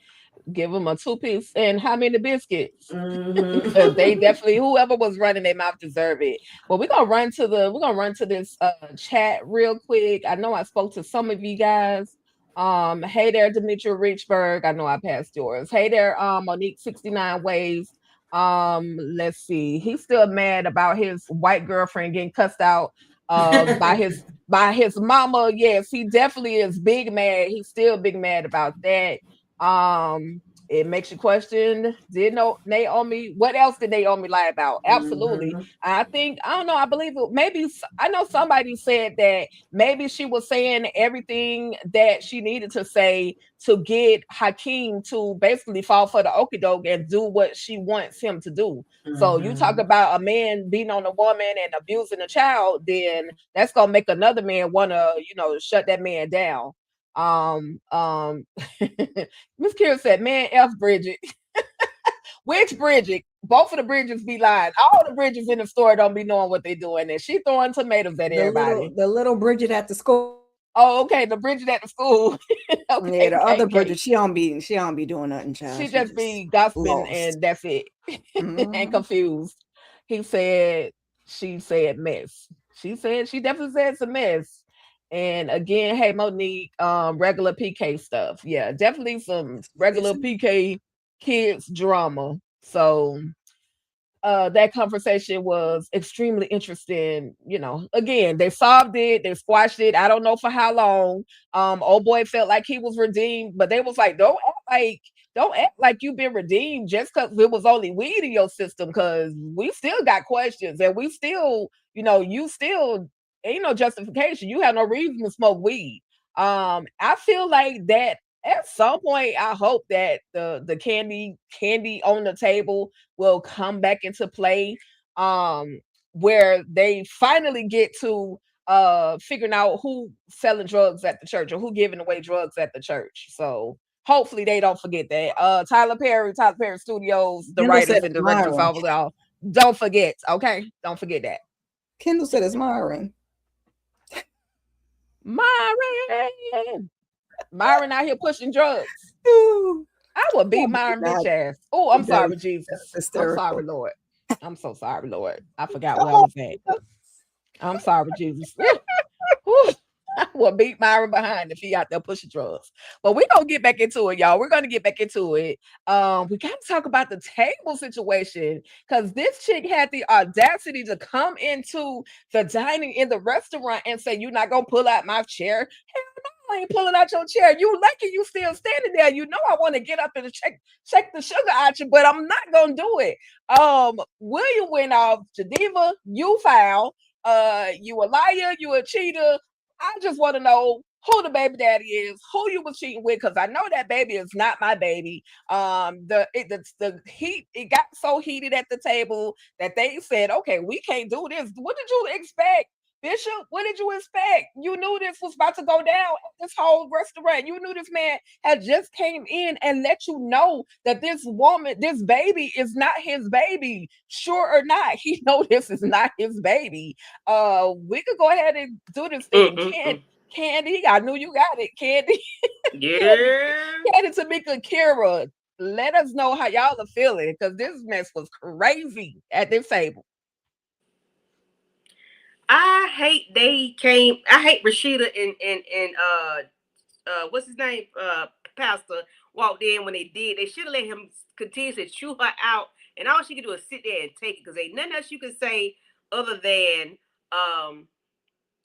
Give them a 2-piece and how many biscuits? They definitely, whoever was running their mouth deserve it. Well, we're gonna run to this chat real quick. I know I spoke to some of you guys. Hey there, Demetria Richburg. I know I passed yours. Hey there, Monique 69 Waves. Let's see. He's still mad about his white girlfriend getting cussed out by his mama. Yes, he definitely is big mad. He's still big mad about that. It makes you question, did Naomi, what else did Naomi lie about? Absolutely. I don't know, I believe I know somebody said that maybe she was saying everything that she needed to say to get Hakeem to basically fall for the okie doke and do what she wants him to do. So you talk about a man beating on a woman and abusing a child, then that's gonna make another man wanna, shut that man down. Miss Kira said, man, F Bridget. Which Bridget? Both of the Bridgets be lying. All the Bridgets in the store don't be knowing what they're doing. And she throwing tomatoes at everybody. The little Bridget at the school. Oh, okay. The Bridget at the school. Okay, yeah, the other Bridget, she don't be doing nothing, child. She just be gossiping and that's it. And confused. She said mess. She definitely said it's a mess. And again, hey Monique, regular PK stuff. Yeah, definitely some regular PK kids drama. So that conversation was extremely interesting. Again, they solved it, they squashed it. I don't know for how long. Old boy felt like he was redeemed, but they was like, don't act like you've been redeemed just because it was only weed in your system, because we still got questions and we still, you still ain't no justification. You have no reason to smoke weed. I feel like that at some point, I hope that the candy on the table will come back into play, where they finally get to figuring out who selling drugs at the church or who giving away drugs at the church. So hopefully they don't forget that. Tyler Perry Studios, the writers and directors overall, don't forget, okay? Don't forget that. Kendall said it's Myron. Myron out here pushing drugs. I would beat Myron bitch ass. Oh, I'm sorry, Jesus. I'm sorry, Lord. I'm so sorry, Lord. I forgot where I was at. I'm sorry, Jesus. I will beat Myron behind if he out there pushing drugs. But we're gonna get back into it, y'all. We're gonna get back into it. We gotta talk about the table situation, because this chick had the audacity to come into the dining in the restaurant and say, "You're not gonna pull out my chair." Hell no, I ain't pulling out your chair. You lucky you still standing there. I want to get up and check the sugar out you, but I'm not gonna do it. William went off. Geneva, you foul. You a liar. You a cheater. I just want to know who the baby daddy is, who you was cheating with, because I know that baby is not my baby. The heat, it got so heated at the table that they said, okay, we can't do this. What did you expect, Bishop? What did you expect? You knew this was about to go down at this whole restaurant. You knew this man had just came in and let you know that this baby is not his baby. Sure or not, he know this is not his baby. We could go ahead and do this thing. Candy, I knew you got it. Candy. Yeah. Candy, Tamika, Kira, let us know how y'all are feeling, because this mess was crazy at this table. I hate Rashida and what's his name? Pastor walked in when they did. They should have let him continue to chew her out, and all she could do is sit there and take it, because ain't nothing else you can say other than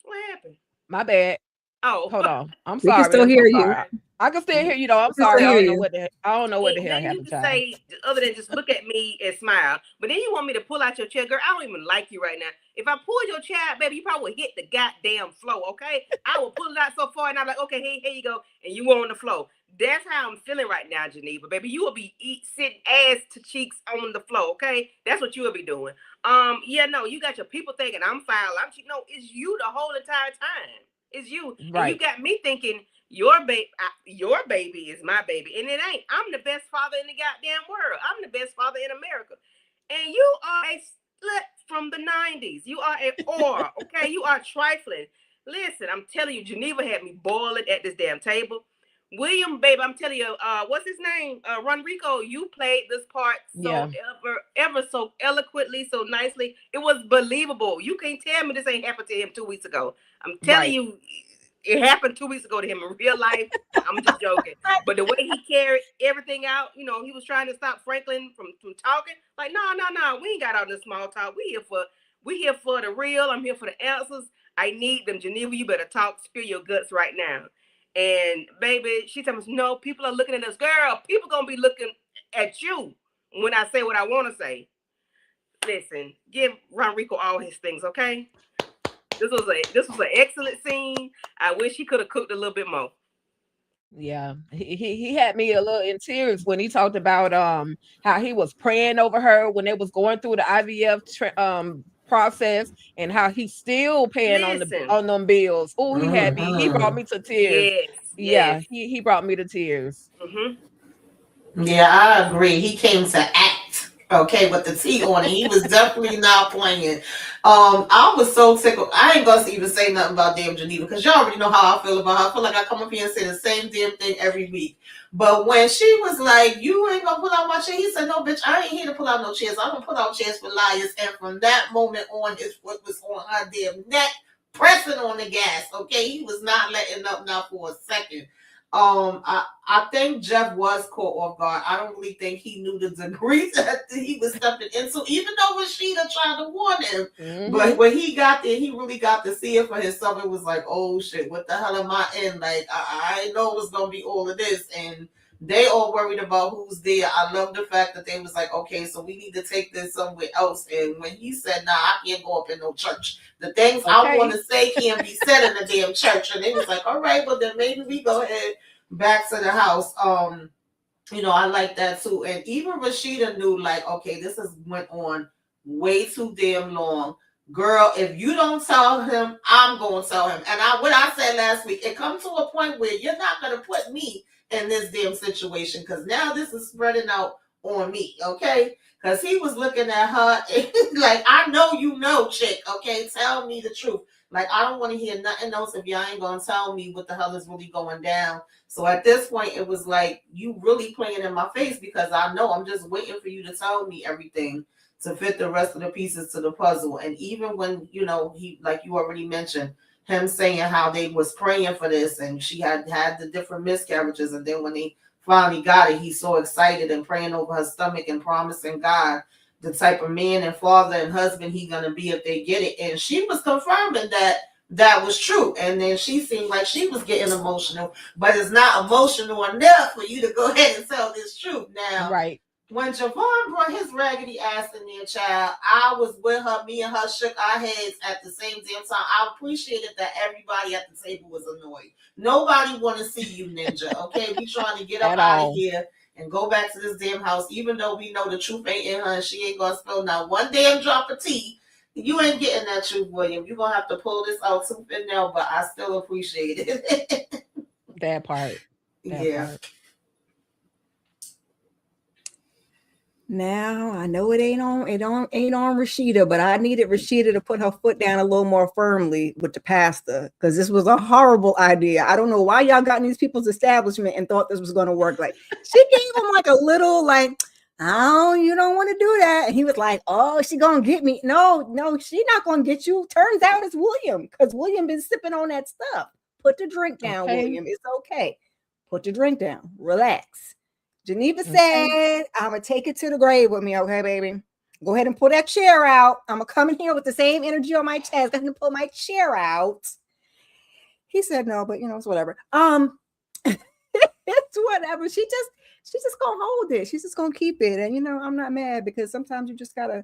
what happened? My bad. Oh, hold on. I'm sorry. We can still hear you. I can still hear you though. I'm sorry. I don't know what the hell happened. You can say other than just look at me and smile. But then you want me to pull out your chair, girl. I don't even like you right now. If I pull your chair out, baby, you probably would hit the goddamn floor. Okay, I will pull it out so far, and I'm like, okay, here you go, and you were on the floor. That's how I'm feeling right now, Geneva, baby. You will be sitting ass to cheeks on the floor. Okay, that's what you will be doing. Yeah, no, you got your people thinking I'm foul. No, it's you the whole entire time. It's you, right? And you got me thinking your baby is my baby, and it ain't. I'm the best father in the goddamn world. I'm the best father in America, and you are a slut from the 90s. You are a whore, okay? You are trifling. Listen, I'm telling you, Geneva had me boiling at this damn table. William, baby, I'm telling you, what's his name? Ronrico, you played this part so ever so eloquently, so nicely. It was believable. You can't tell me this ain't happened to him 2 weeks ago. I'm telling you, It happened 2 weeks ago to him in real life. I'm just joking. But the way he carried everything out, he was trying to stop Franklin from talking. Like, no, we ain't got all this small talk. We here for the real. I'm here for the answers. I need them. Geneva, you better talk, spill your guts right now. And baby, she tells me, no, people are looking at us. Girl, people gonna be looking at you when I say what I want to say. Listen, give Ronrico all his things, okay? This was an excellent scene. I wish he could have cooked a little bit more. Yeah, he had me a little in tears when he talked about how he was praying over her when they was going through the IVF process, and how he's still paying on them bills. Oh, he had me. He brought me to tears. Yes. He brought me to tears. Yeah, I agree. He came to act. Okay, with the T on it. He was definitely not playing. I was so tickled. I ain't gonna even say nothing about damn Geneva, because y'all already know how I feel about her. I feel like I come up here and say the same damn thing every week. But when she was like, you ain't gonna pull out my chair, he said, no, bitch, I ain't here to pull out no chairs. I'm gonna pull out chairs for liars. And from that moment on, his foot was on her damn neck, pressing on the gas. Okay, he was not letting up now for a second. I think Jeff was caught off guard. I don't really think he knew the degree that he was stepping into, even though Rashida tried to warn him. But when he got there, he really got to see it for himself. It was like, oh shit, what the hell am I in? Like, I didn't know it was gonna be all of this. And they all worried about who's there. I love the fact that they was like, okay, so we need to take this somewhere else. And when he said, nah, I can't go up in no church. The things I want to say can't be said in the damn church. And they was like, all right, well then maybe we go ahead back to the house. I like that too. And even Rashida knew, like, okay, this has went on way too damn long. Girl, if you don't tell him, I'm going to tell him. And what I said last week, it comes to a point where you're not going to put me in this damn situation, because now this is spreading out on me, okay? Because he was looking at her like, I know you know, chick, okay? Tell me the truth. Like, I don't want to hear nothing else if y'all ain't going to tell me what the hell is really going down. So at this point, it was like, you really playing in my face, because I know I'm just waiting for you to tell me everything to fit the rest of the pieces to the puzzle. And even when, he, like you already mentioned, him saying how they was praying for this, and she had the different miscarriages, and then when they finally got it, he's so excited and praying over her stomach and promising God the type of man and father and husband he gonna be if they get it. And she was confirming that was true. And then she seemed like she was getting emotional, but it's not emotional enough for you to go ahead and tell this truth. Now, right. When Javon brought his raggedy ass in there, child, I was with her. Me and her shook our heads at the same damn time. I appreciated that everybody at the table was annoyed. Nobody want to see you, Ninja. Okay, we trying to get up out of here and go back to this damn house, even though we know the truth ain't in her and she ain't gonna spill not one damn drop of tea. You ain't getting that truth, William. You're gonna have to pull this out tooth and nail, but I still appreciate it. That part. Yeah. Part. Now I know it ain't on Rashida, but I needed Rashida to put her foot down a little more firmly with the pastor, because this was a horrible idea. I don't know why y'all got in these people's establishment and thought this was going to work. Like, she gave him like a little like, oh, you don't want to do that. And he was like, oh, she gonna get me. No, she not gonna get you. Turns out it's William, because William been sipping on that stuff. Put the drink down, William. It's okay. Put the drink down. Relax. Geneva said, I'm going to take it to the grave with me, okay, baby? Go ahead and pull that chair out. I'm going to come in here with the same energy on my chest. I'm going to pull my chair out. He said no, but, it's whatever. It's whatever. She's just going to hold it. She's just going to keep it. And, I'm not mad, because sometimes you just got to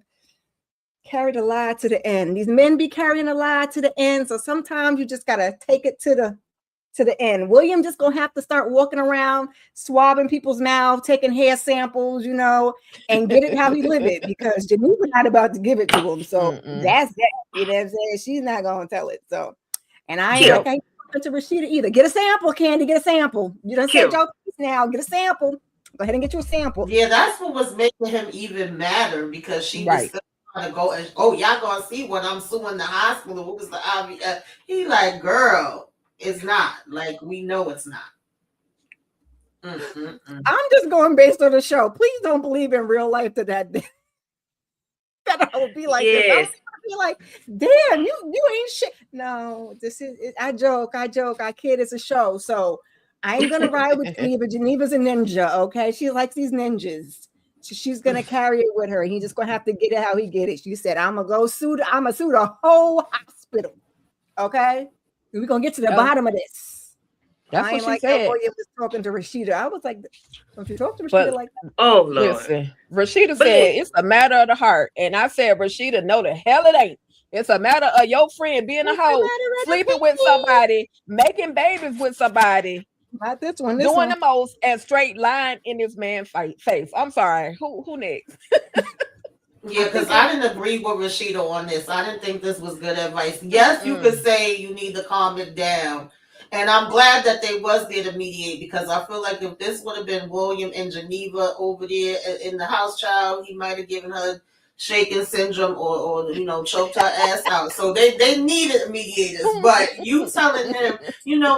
carry the lie to the end. These men be carrying the lie to the end. So sometimes you just got to take it to the end. William just gonna have to start walking around, swabbing people's mouth, taking hair samples, and get it how he live it, because Geneva's not about to give it to him. So that's that. You know what I'm saying? She's not gonna tell it. So, and I ain't to Rashida either. Get a sample, Candy. Get a sample. You done said your piece now. Get a sample. Go ahead and get you a sample. Yeah, that's what was making him even madder, because she was still trying to go and y'all gonna see when I'm suing the hospital. What was the IVF? He like, girl. It's not. Like, we know it's not. I'm just going based on the show. Please don't believe in real life that I would be like this. be like, damn, you ain't shit. No, this is I joke, I kid, it's a show. So I ain't gonna ride with Geneva. Geneva's a ninja, okay? She likes these ninjas. So she's gonna carry it with her. He just gonna have to get it how he get it. She said, I'm gonna sue the whole hospital. Okay, we're gonna get to the bottom of this. That's I ain't what she like said. William was talking to Rashida. I was like, don't you talk to Rashida like that? Oh Lord. Listen, Rashida said it's a matter of the heart, and I said, Rashida, no, the hell it ain't. It's a matter of your friend being a hoe, sleeping with somebody, making babies with somebody. Not this one. Doing the most and straight lying in this man's face. I'm sorry. Who next? Yeah, because I didn't agree with Rashida on this. I didn't think this was good advice. Yes, you could say you need to calm it down. And I'm glad that they was there to mediate, because I feel like if this would have been William and Geneva over there in the house child, he might have given her shaking syndrome or choked her ass out. So they needed mediators. But you telling him,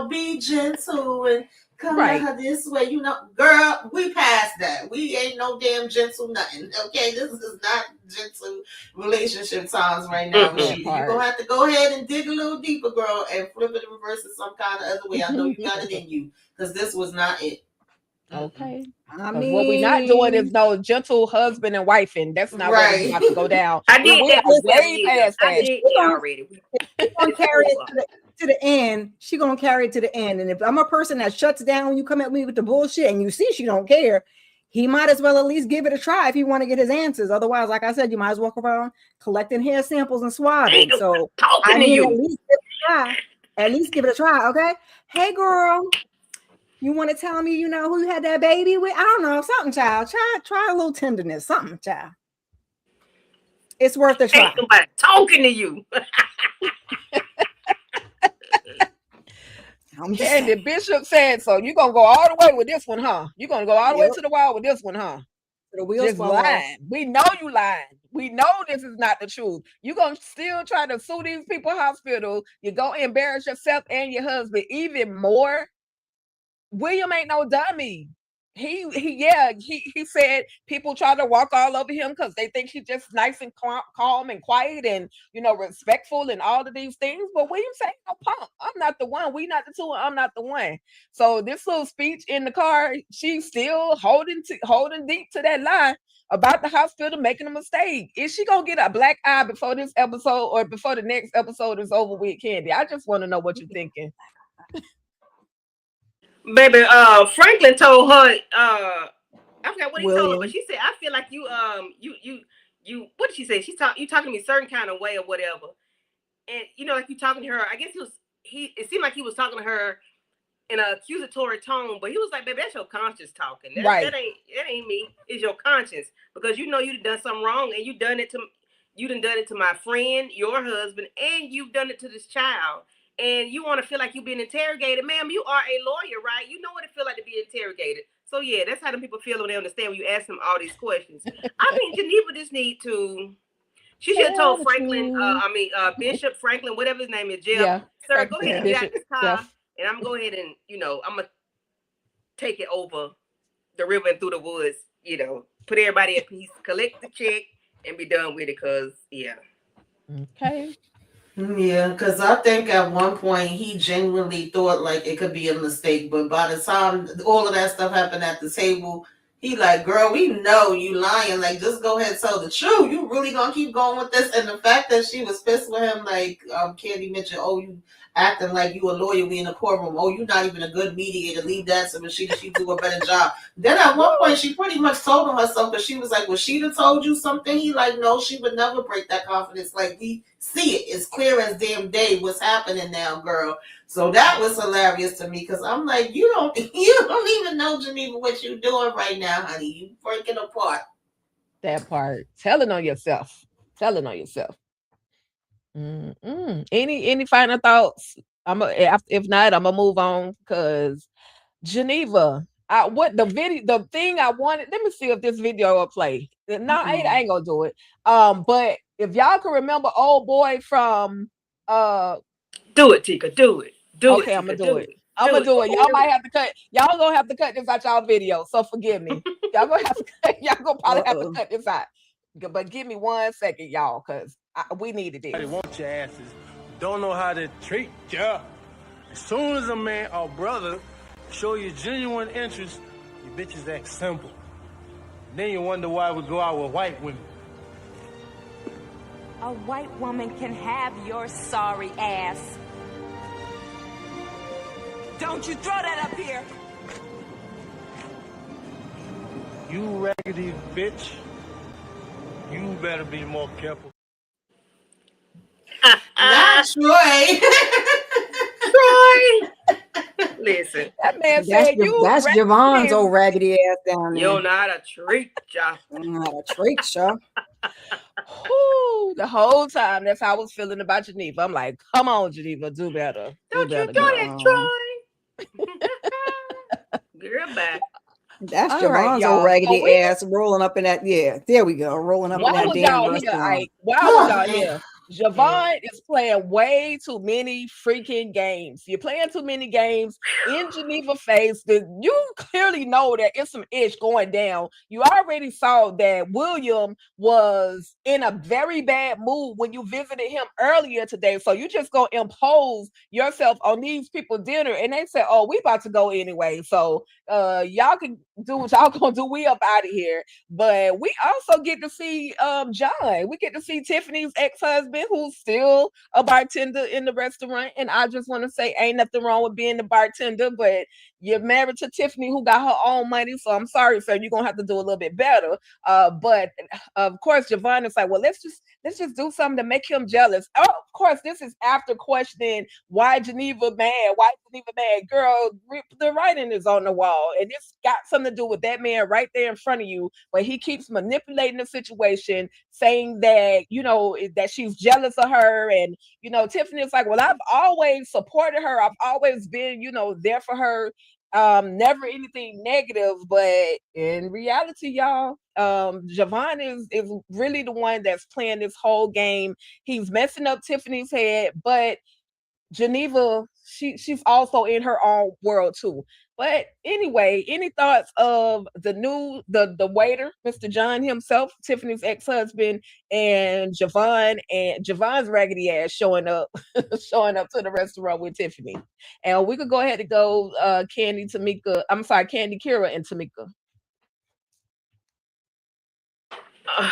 be gentle and come at her this way, girl, we passed that. We ain't no damn gentle nothing. Okay, this is not gentle relationship times right now. You're gonna have to go ahead and dig a little deeper, girl, and flip it in reverse in some kind of other way. I know you got it in you, because this was not it. Okay. I mean, what we're not doing is no gentle husband and wifing. That's not what we have to go down. I did that way past that. I did already. She's gonna carry it to the end. She's gonna carry it to the end. And if I'm a person that shuts down when you come at me with the bullshit and you see she don't care, he might as well at least give it a try if he want to get his answers. Otherwise, like I said, you might as well walk around collecting hair samples and swabbing. So I mean, at least give it a try. At least give it a try, okay? Hey, girl. You want to tell me, who you had that baby with? I don't know, something, child. Try a little tenderness, something, child. It's worth a try. Ain't nobody talking to you. And the bishop said so. You're gonna go all the way with this one, huh? You're gonna go all the way to the wall with this one, huh? The wheels just lying. We know you lying. We know this is not the truth. You're gonna still try to sue these people hospital. You're gonna embarrass yourself and your husband even more. William ain't no dummy. He said people try to walk all over him because they think he's just nice and calm and quiet and respectful and all of these things. But William said, no punk. I'm not the one. We not the two. I'm not the one. So this little speech in the car, she's still holding deep to that lie about the hospital making a mistake. Is she gonna get a black eye before this episode or before the next episode is over with, Candy? I just want to know what you're thinking. Baby, Franklin told her, I forgot what he told her, but she said, I feel like you what did she say? You talking to me a certain kind of way or whatever. And like you talking to her, I guess it seemed like he was talking to her in an accusatory tone, but he was like, baby, that's your conscience talking. That ain't me. It's your conscience. Because you done something wrong and you done it to my friend, your husband, and you've done it to this child. And you want to feel like you're being interrogated. Ma'am, you are a lawyer, right? You know what it feels like to be interrogated. So, yeah, that's how the people feel when they understand when you ask them all these questions. I mean, Geneva just need to... She should have told Franklin, Bishop Franklin, whatever his name is, Jeff. Sir, go ahead and get out this car. And I'm going to go ahead and, I'm going to take it over the river and through the woods, put everybody at peace, collect the check, and be done with it because, yeah. Okay. Yeah, because I think at one point he genuinely thought like it could be a mistake, but by the time all of that stuff happened at the table, he like, girl, we know you lying. Like, just go ahead and tell the truth. You really gonna keep going with this? And the fact that she was pissed with him, like Candy mentioned, oh, you acting like you a lawyer, we in the courtroom. Oh, you're not even a good mediator. Leave that to Rashida. She do a better job. Then at one point, she pretty much told him herself, because she was like, well, Rashida told you something. He like, no, she would never break that confidence. Like, we see it. It's clear as damn day what's happening now, girl. So that was hilarious to me, because I'm like, you don't even know, Geneva, what you're doing right now, honey. You breaking apart. That part. Telling on yourself. Any final thoughts? If not, I'm gonna move on, because Geneva, the thing I wanted. Let me see if this video will play. No, I ain't gonna do it. But if y'all can remember old boy from do it, Tika, do it. Okay, I'm gonna do it. I'm gonna do it. Y'all might have to cut. Y'all gonna have to cut this out y'all video. So forgive me. Y'all gonna probably have to cut this out. But give me 1 second, y'all, because We needed They this. want your asses. Don't know how to treat ya. As soon as a man or brother show you genuine interest, you bitches act simple. Then you wonder why we go out with white women. A white woman can have your sorry ass. Don't you throw that up here. You raggedy bitch. You better be more careful. Not Troy. Troy. Listen, That man said you. That's raggedy. Javon's old raggedy ass down you there. know how to treat ya. Not a treat, sure. Whew, the whole time, that's how I was feeling about Geneva. I'm like, come on, Geneva, do better. Don't you do that, Troy. Girl, bye. That's All right, Javon's y'all. old raggedy So we- ass rolling up in that. Yeah, there we go. Rolling up in Why that was damn y'all here? restaurant. Ike? Why was y'all here? Javon is playing way too many freaking games. You're playing too many games in Geneva face. You clearly know that it's some ish going down. You already saw that William was in a very bad mood when you visited him earlier today. So you just gonna impose yourself on these people dinner, and they said, "Oh, we about to go anyway." So y'all can do what y'all gonna do. We up out of here. But we also get to see John. We get to see Tiffany's ex-husband, who's still a bartender in the restaurant. And I just want to say, ain't nothing wrong with being the bartender, but you're married to Tiffany, who got her own money. So I'm sorry, sir, you're gonna have to do a little bit better. But of course, Javon is like, well, let's just do something to make him jealous. Oh, of course, this is after questioning why Geneva mad. Why Geneva mad? Girl, the writing is on the wall, and it's got something to do with that man right there in front of you, where he keeps manipulating the situation, saying that, you know, that she's jealous of her. And, you know, Tiffany is like, well, I've always supported her. I've always been, you know, there for her. Never anything negative, but in reality, y'all, Javon is really the one that's playing this whole game. He's messing up Tiffany's head, but Geneva, she's also in her own world too. But anyway, any thoughts of the waiter, Mr. John himself, Tiffany's ex-husband, and Javon's raggedy ass showing up showing up to the restaurant with Tiffany. And we could go ahead and go Candy, Kira, and Tamika. Lord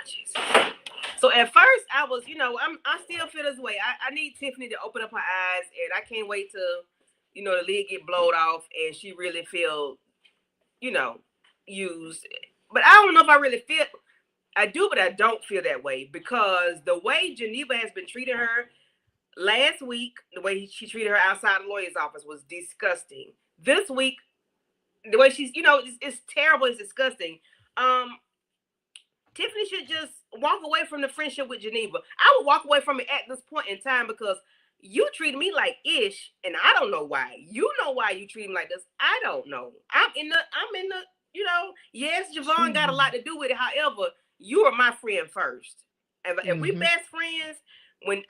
Jesus. So at first I was, you know, I still feel this way. I need Tiffany to open up her eyes, and I can't wait till, you know, the lid get blowed off and she really feel, you know, used. But I don't know if I really feel. I do, but I don't feel that way, because the way Geneva has been treating her last week, the way she treated her outside the lawyer's office was disgusting. This week, the way she's, you know, it's terrible. It's disgusting. Tiffany should just walk away from the friendship with Geneva. I would walk away from it at this point in time, because you treated me like ish, and I don't know why. You know why you treat me like this. I don't know. I'm in the, you know, yes, Javon got a lot to do with it. However, you are my friend first. And we best friends. When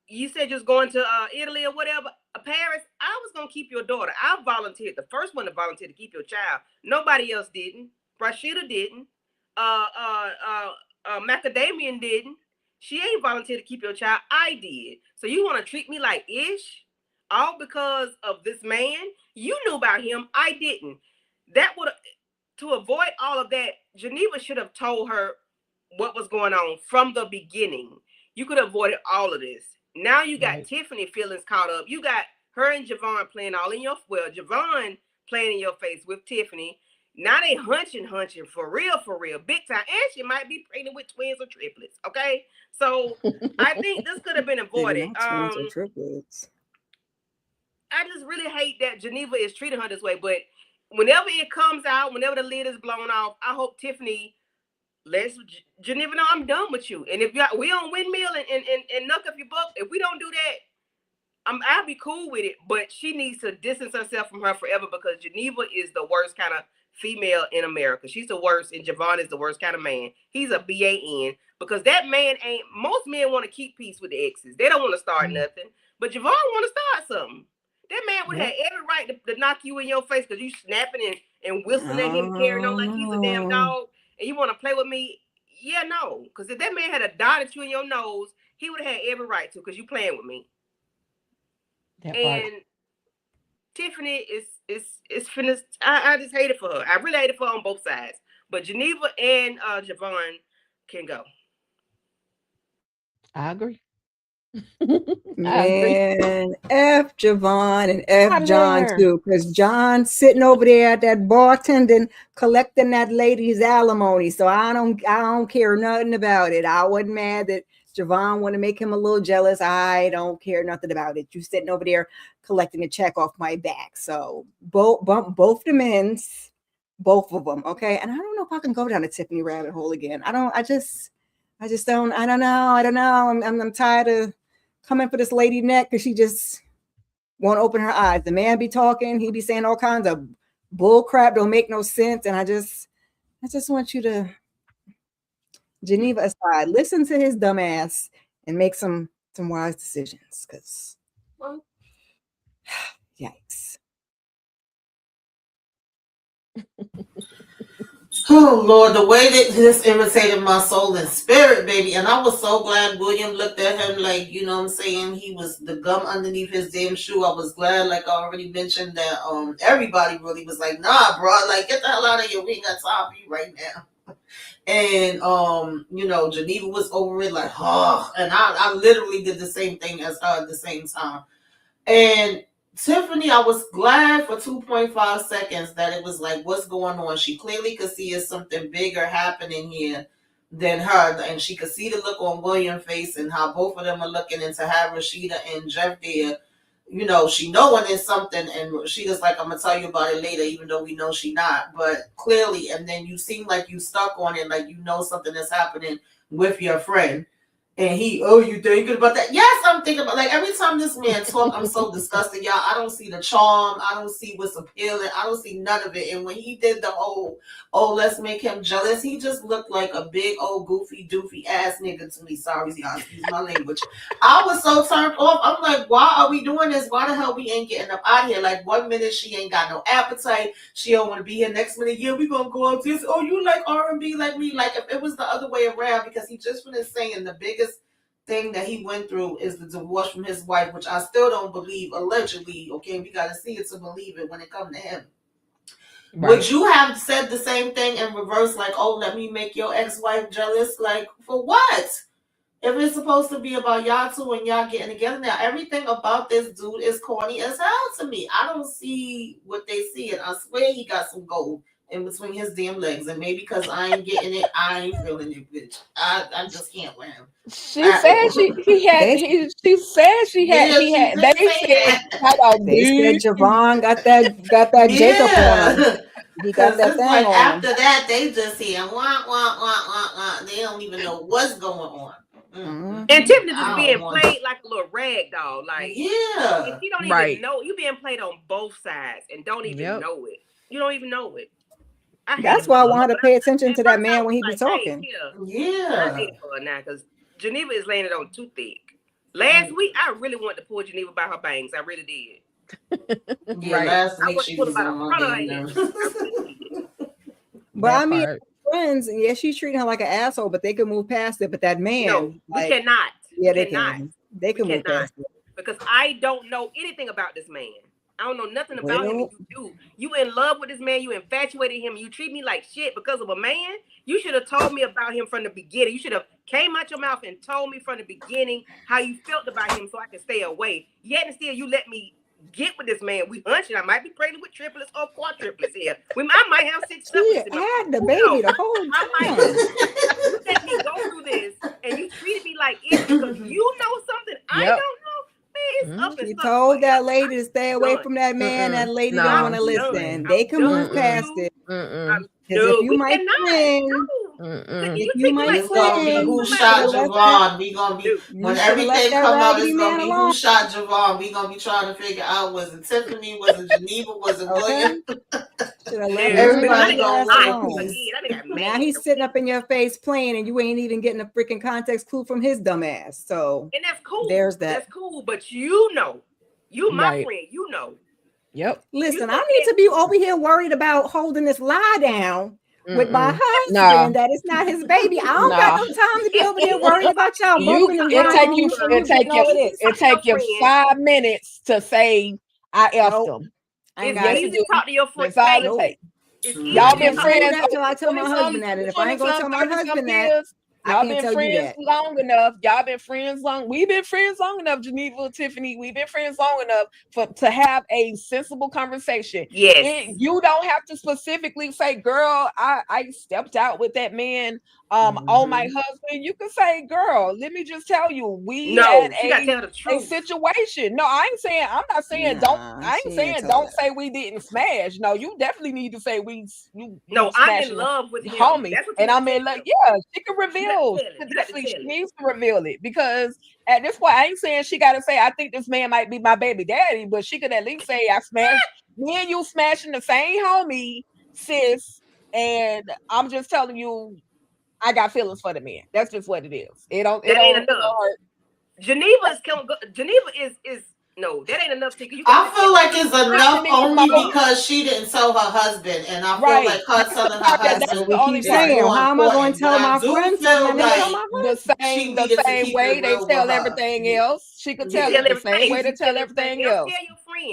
you said just going to Italy or whatever, Paris, I was gonna keep your daughter. I volunteered, the first one to volunteer to keep your child. Nobody else didn't. Rashida didn't. Macadamian didn't. She ain't volunteered to keep your child. I did. So you want to treat me like ish, all because of this man? You knew about him. I didn't. That would, to avoid all of that, Geneva should have told her what was going on from the beginning. You could have avoided all of this. Now you got Tiffany feelings caught up. You got her and Javon playing all in your, well, Javon playing in your face with Tiffany. Now they hunching for real, big time. And she might be pregnant with twins or triplets. Okay, so I think this could have been avoided. Twins or triplets. I just really hate that Geneva is treating her this way. But whenever it comes out, whenever the lid is blown off, I hope Tiffany lets Geneva know I'm done with you. And if we on windmill and knuck up your buck, if we don't do that, I'll be cool with it. But she needs to distance herself from her forever, because Geneva is the worst kind of female in America. She's the worst, and Javon is the worst kind of man. He's a BAN, because that man ain't, most men want to keep peace with the exes. They don't want to start nothing. But Javon want to start something. That man would have every right to knock you in your face because you snapping and whistling at him, carrying on like he's a damn dog, and you want to play with me. Yeah, no. Because if that man had a dot at you in your nose, he would have had every right to, because you playing with me. That and part. Tiffany is finished. I just hate it for her. I really hate it for her on both sides. But Geneva and Javon can go. I agree. I agree. Man, F Javon and F Outta John there. too, because John's sitting over there at that bartending, collecting that lady's alimony. So I don't care nothing about it. I wasn't mad that Javon want to make him a little jealous. I don't care nothing about it. You sitting over there collecting a check off my back. So both the men's, both of them. Okay, and I don't know if I can go down the Tiffany rabbit hole again. I don't know. I'm tired of coming for this lady neck because she just won't open her eyes. The man be talking, he be saying all kinds of bull crap, don't make no sense. And I just want you to, Geneva aside, listen to his dumb ass and make some wise decisions. Because, well, yikes. Oh Lord, the way that this imitated my soul and spirit, baby. And I was so glad William looked at him like, you know what I'm saying, he was the gum underneath his damn shoe. I was glad, like I already mentioned, that everybody really was like, nah, bro, like get the hell out of here. We ain't got time for you right now. And you know, Geneva was over it like, oh, and I literally did the same thing as her at the same time. And Tiffany, I was glad for 2.5 seconds that it was like, what's going on? She clearly could see it's something bigger happening here than her. And she could see the look on William's face and how both of them are looking, and to have Rashida and Jeff there, you know, she knowing it's something, and Rashida's like, I'm going to tell you about it later, even though we know she not. But clearly, and then you seem like you stuck on it, like you know something is happening with your friend. And you thinking about that? Yes, I'm thinking about, like, every time this man talk, I'm so disgusted, y'all. I don't see the charm. I don't see what's appealing. I don't see none of it. And when he did the whole, let's make him jealous, he just looked like a big old goofy doofy ass nigga to me. Sorry, y'all, excuse my language. I was so turned off. I'm like, why are we doing this? Why the hell we ain't getting up out of here? Like, 1 minute she ain't got no appetite. She don't want to be here. Next minute, yeah, we gonna go out this. Oh, you like R&B like me? Like, if it was the other way around, because he just finished saying the biggest thing that he went through is the divorce from his wife, which I still don't believe, allegedly. Okay, we got to see it to believe it when it comes to him. Right. Would you have said the same thing in reverse, like, oh, let me make your ex-wife jealous? Like, for what? If it's supposed to be about y'all two and y'all getting together now, everything about this dude is corny as hell to me. I don't see what they see, and I swear he got some gold in between his damn legs, and maybe because I ain't getting it, I ain't feeling it, bitch. I just can't win him. She said he had. She said she had. Yeah, he had. They said Javon got that Jacob on him. He got that thing like on after him. that, they just hear wah. They don't even know what's going on. Mm-hmm. And Tiffany just being played like a little rag doll. Like, yeah, if you don't even know, you being played on both sides and don't even know it. You don't even know it. That's why I wanted to pay attention to that man when he be talking. Hey, yeah. I hate it for her now because Geneva is laying it on too thick. Last week, I really wanted to pull Geneva by her bangs. I really did. Yeah, right. Last week she was on my nerves. But I mean, friends, yeah, she's treating her like an asshole, but they can move past it. But that man, no, like, we cannot. Yeah, they can. They can move past it. Because I don't know anything about this man. I don't know nothing about him. You in love with this man. You infatuated him. You treat me like shit because of a man. You should have told me about him from the beginning. You should have came out your mouth and told me from the beginning how you felt about him so I could stay away. Yet and still, you let me get with this man. We hunching. I might be pregnant with triplets or quadruplets here. I might have 6 triplets. I had the baby the whole time. You let me go through this, and you treated me like it because you know something I don't know. You told that lady to stay away from that man. That lady don't want to listen. They can move past it. Because if you might win, who shot Javon? We gonna be when everything come out. It's gonna be who shot Javon. We gonna be trying to figure out, was it Tiffany? Was it Geneva? Was it William? Everybody gonna now he's sitting up in your face playing, and you ain't even getting a freaking context clue from his dumb ass. So, and that's cool. There's that. That's cool, but you know, you my friend. You know. Yep. Listen, I need to be over here worried about holding this lie down with my No. husband that is not his baby. I don't got no time to be over there worrying about y'all bumping and grinding and shoes. It take you 5 minutes to say I effed them. I ain't It's got easy to talk to your friend. That's all it takes. It's easy Y'all to been talk to friends until I tell my husband that, and if I ain't gonna tell my husband that, I y'all can't been tell you friends that. long enough. Y'all been friends long. We've been friends long enough, Geneva, Tiffany. We've been friends long enough to have a sensible conversation. Yes. You don't have to specifically say, girl, I stepped out with that man on my husband. You can say, girl, let me just tell you, we had a situation. No, I'm not saying don't say we didn't smash. No, you definitely need to say I'm in love with him. Homie. And I mean, like, yeah, she can reveal. She needs to reveal it, because at this point, I ain't saying she got to say, I think this man might be my baby daddy, but she could at least say, I smashed me and you smashing the same homie, sis, and I'm just telling you, I got feelings for the man. That's just what it is. It ain't enough. Geneva is no, that ain't enough. I feel like it's enough only because she didn't tell her husband, and I feel like her telling her husband. We keep saying, how am I going to tell my friends? The same way they tell everything else. She could tell it the same way they tell everything else.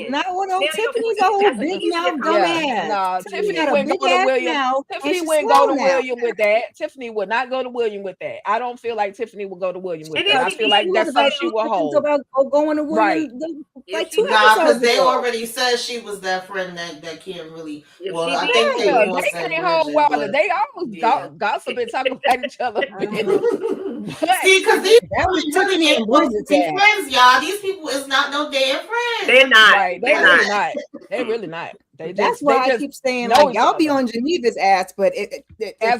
Not one of Tiffany's old big mouth dumbass. No, Tiffany wouldn't go to William. Tiffany wouldn't go to William with that. Tiffany would not go to William with that. I don't feel like Tiffany would go to William with that. I feel like that's something she will hold. About going to William, like 2 because episodes they ago. already said she was that friend that can't really. Well, I think they can't hold water. They always gossip and talk about each other. See, because these Tiffany ain't supposed to be friends, y'all. These people is not no damn friends. They're not. Right. They're really not. They're really not. That's why I keep saying, like, y'all be on Geneva's ass, but if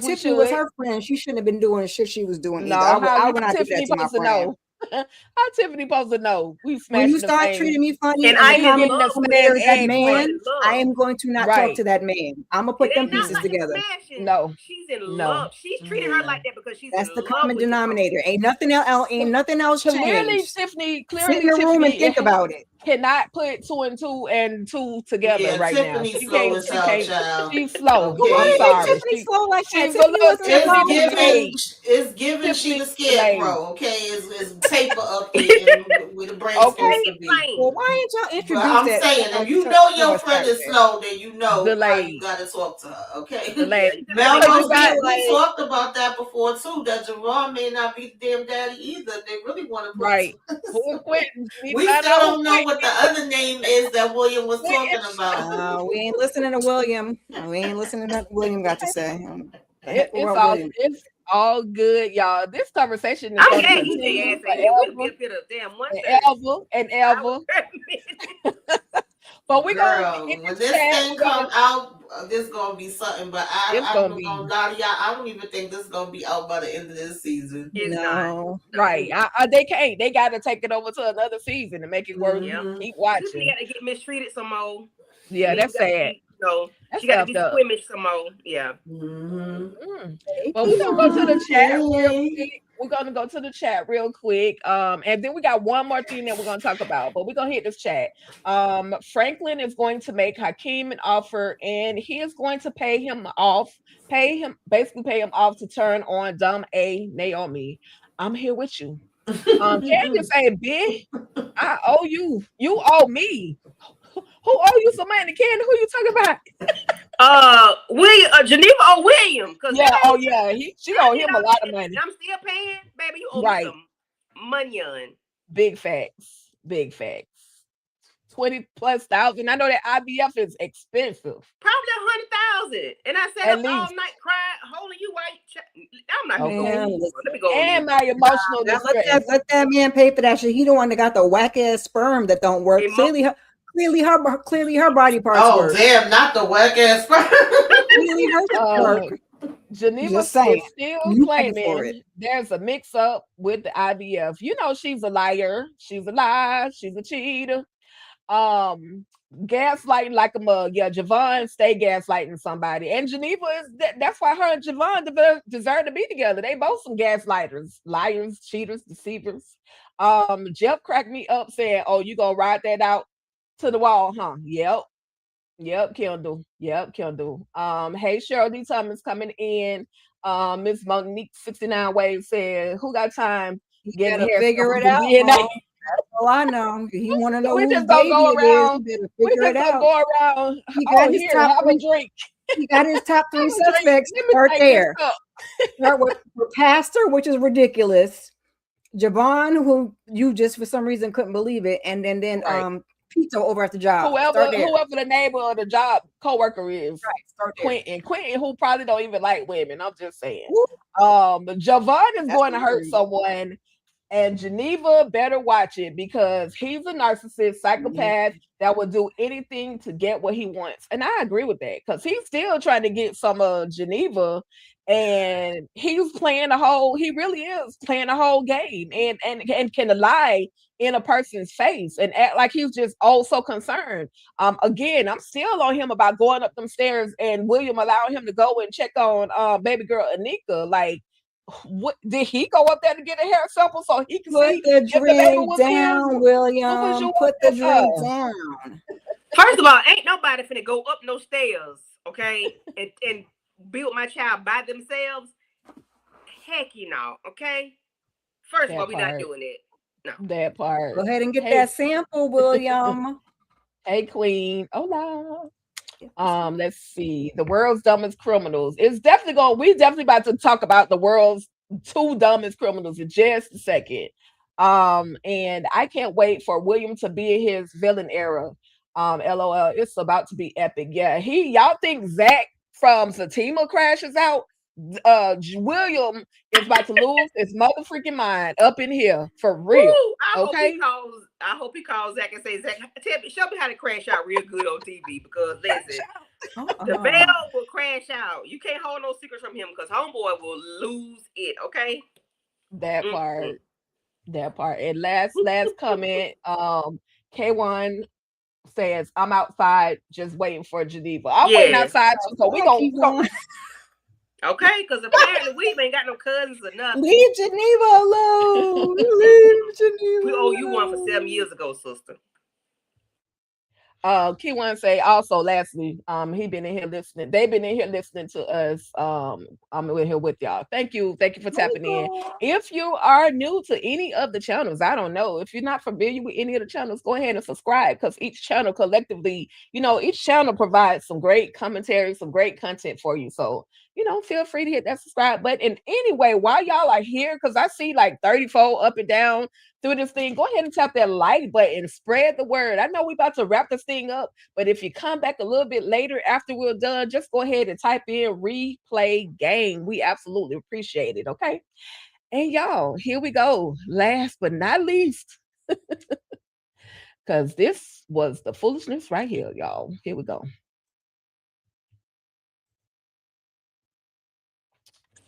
Tiffany was her friend, she shouldn't have been doing the shit she was doing. No, I would not do that to my friend. How Tiffany supposed to know? When you start treating me funny, and I am in that man, I am going to not talk to that man. I'm gonna put them pieces together. No, she's in love. She's treating her like that because she's. That's the common denominator. Ain't nothing else changed. Clearly, Tiffany. Sit in the room and think about it. Cannot put 2 and 2 together right now. She's slow as hell, child. She's slow. Okay. I'm sorry. Tiffany's slow like that. It's given she the scarecrow. Okay, it's paper up here with the brain supposed to be. Well, why ain't y'all introduce I'm that? saying, if you know your friend is slow, then you know you gotta talk to her. Okay. Mel we talked about that before too. That Jerome may not be the damn daddy either. They really want to right. We still don't know what the other name is that William was talking about. We ain't listening to William. We ain't listening to what William got to say. It's all good, y'all. This conversation is going to continue forever. But we're going when this thing comes out, this gonna be something. But I'm gonna lie to y'all. I don't even think this is gonna be out by the end of this season. No, right? They can't. They got to take it over to another season to make it worth. Keep watching. She got to get mistreated some more. Yeah, that's sad. She got to be squeamish some more. Yeah. But we're gonna go to the chat real quick. We're gonna go to the chat real quick. And then we got one more thing that we're gonna talk about, but we're gonna hit this chat. Franklin is going to make Hakeem an offer, and he is going to pay him off to turn on dumb A Naomi. I'm here with you. Candace say, bitch, I owe you. You owe me. Who owe you some money, Candace? Who you talking about? Geneva or William? She owe him a lot of money. I'm still paying, baby. You owe me some money on. Big facts. 20,000+. I know that IVF is expensive. Probably 100,000. And I sat up all night crying, holding you white. I'm not going. Let me go. And my emotional distress. Let that man pay for that shit. He the one that got the whack ass sperm that don't work. Clearly her body parts work. Oh damn, not the whack ass sperm. Clearly her work. Geneva is still claiming there's a mix up with the IVF. You know, she's a liar. She's a lie. She's a cheater. Gaslighting like a mug. Yeah, Javon stay gaslighting somebody. And Geneva that's why her and Javon deserve to be together. They both some gaslighters, liars, cheaters, deceivers. Jeff cracked me up saying, oh, you gonna ride that out to the wall, huh? Yep. Yep, Kendall. Yep, Kendall. Hey, Cheryl D. Thomas coming in. Miss Monique 69 Waves said, who got time You getting better hair figure samples it and out, DNA? Mom. That's all I know. If he want to know We whose just gonna baby go it is, around. you better We figure just it gonna out. go around. He Oh, got his here, top have a three. drink. He got his top three Have a drink. suspects. Let me Start take there. this up. Start with Pastor, which is ridiculous. Javon, who you just for some reason couldn't believe it, and then Right. Pito over at the job. Whoever Start there. the neighbor or the job coworker is. Right. Start there. Quentin, who probably don't even like women. I'm just saying. Woo. Javon is That's going to hurt crazy. someone. And Geneva better watch it because he's a narcissist, psychopath that will do anything to get what he wants. And I agree with that because he's still trying to get some of Geneva, and he's playing he really is playing a whole game and can lie in a person's face and act like he's just so concerned. Again, I'm still on him about going up them stairs and William allowing him to go and check on baby girl Anika. Like, what did he go up there to get a hair sample so he can Put see the if the baby drink was down, his? William. Put the drink down. First of all, ain't nobody finna go up no stairs, okay, and be with my child by themselves. Heck, okay. First of all, we're not doing it. No. That part. Go ahead and get that sample, William. Hey, Queen. Hola. Let's see. The world's dumbest criminals. We definitely about to talk about the world's two dumbest criminals in just a second. And I can't wait for William to be in his villain era. LOL. It's about to be epic. Yeah, y'all think Zach from Fatima crashes out? William is about to lose his motherfucking mind up in here for real. Ooh, I hope he calls Zach and says, Zach, show me how to crash out real good on TV because listen, the bell will crash out. You can't hold no secrets from him because homeboy will lose it. Okay. That part. That part. And last comment. K1 says, I'm outside just waiting for Geneva. I'm waiting outside too. So we gonna okay, because apparently we ain't got no cousins or nothing. Leave Geneva alone. Leave Geneva. We owe you one for 7 years ago, sister. Key1 say also lastly, he been in here listening. They've been in here listening to us. I'm in here with y'all. Thank you for tapping in. If you are new to any of the channels, I don't know. If you're not familiar with any of the channels, go ahead and subscribe because each channel collectively, each channel provides some great commentary, some great content for you. So, feel free to hit that subscribe button. And anyway, while y'all are here, because I see like 34 up and down through this thing, go ahead and tap that like button, spread the word. I know we about to wrap this thing up, but if you come back a little bit later after we're done, just go ahead and type in replay game. We absolutely appreciate it. Okay. And y'all, here we go. Last but not least, because this was the foolishness right here, y'all. Here we go.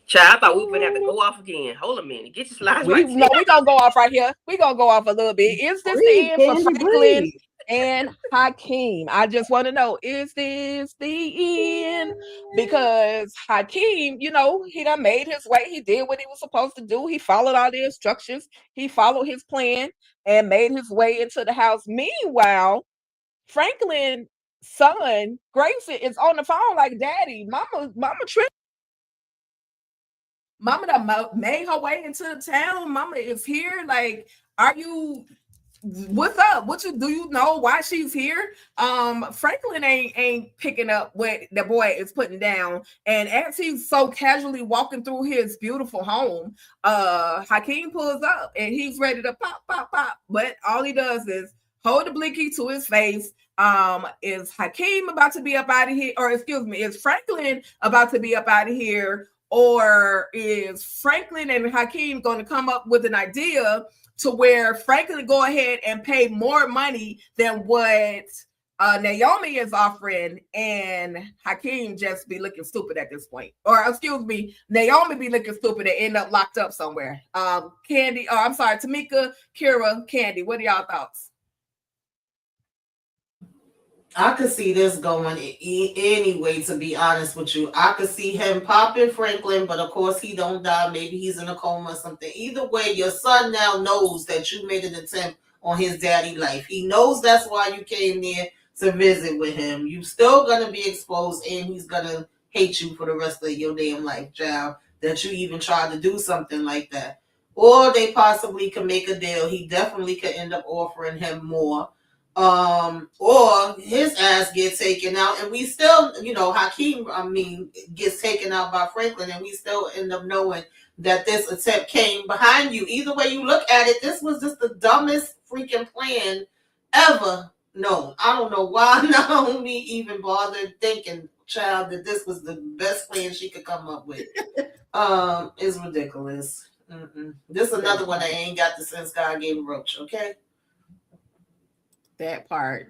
Child, I thought we were gonna have to go off again. Hold a minute. Get your slides right. No, we're gonna go off right here. We're gonna go off a little bit. Is this the end for Franklin and Hakeem? I just want to know, is this the end? Because Hakeem, he done made his way. He did what he was supposed to do. He followed all the instructions. He followed his plan and made his way into the house. Meanwhile, Franklin's son, Grayson, is on the phone like, Daddy, Mama tripped. Mama done made her way into the town. Mama is here. Like, what's up? Do you know why she's here? Franklin ain't picking up what the boy is putting down. And as he's so casually walking through his beautiful home, Hakeem pulls up and he's ready to pop. But all he does is hold the blinky to his face. Is Hakeem about to be up out of here? Or excuse me, is Franklin about to be up out of here? Or is Franklin and Hakeem going to come up with an idea to where Franklin go ahead and pay more money than what Naomi is offering, and Hakeem just be looking stupid at this point? Or excuse me, Naomi be looking stupid and end up locked up somewhere. Tamika, Kira, Candy, what are y'all thoughts? I could see this going anyway, to be honest with you. I could see him popping Franklin, but of course he don't die. Maybe he's in a coma or something. Either way, your son now knows that you made an attempt on his daddy life. He knows that's why you came there to visit with him, you still gonna be exposed, and he's gonna hate you for the rest of your damn life, child, that you even tried to do something like that. Or they possibly could make a deal. He definitely could end up offering him more. Or his ass gets taken out, and we still, Hakeem, gets taken out by Franklin, and we still end up knowing that this attempt came behind you. Either way you look at it, this was just the dumbest freaking plan ever known. I don't know why Naomi even bothered thinking, child, that this was the best plan she could come up with. It's ridiculous. This is another one that ain't got the sense God gave Roach, okay? That part.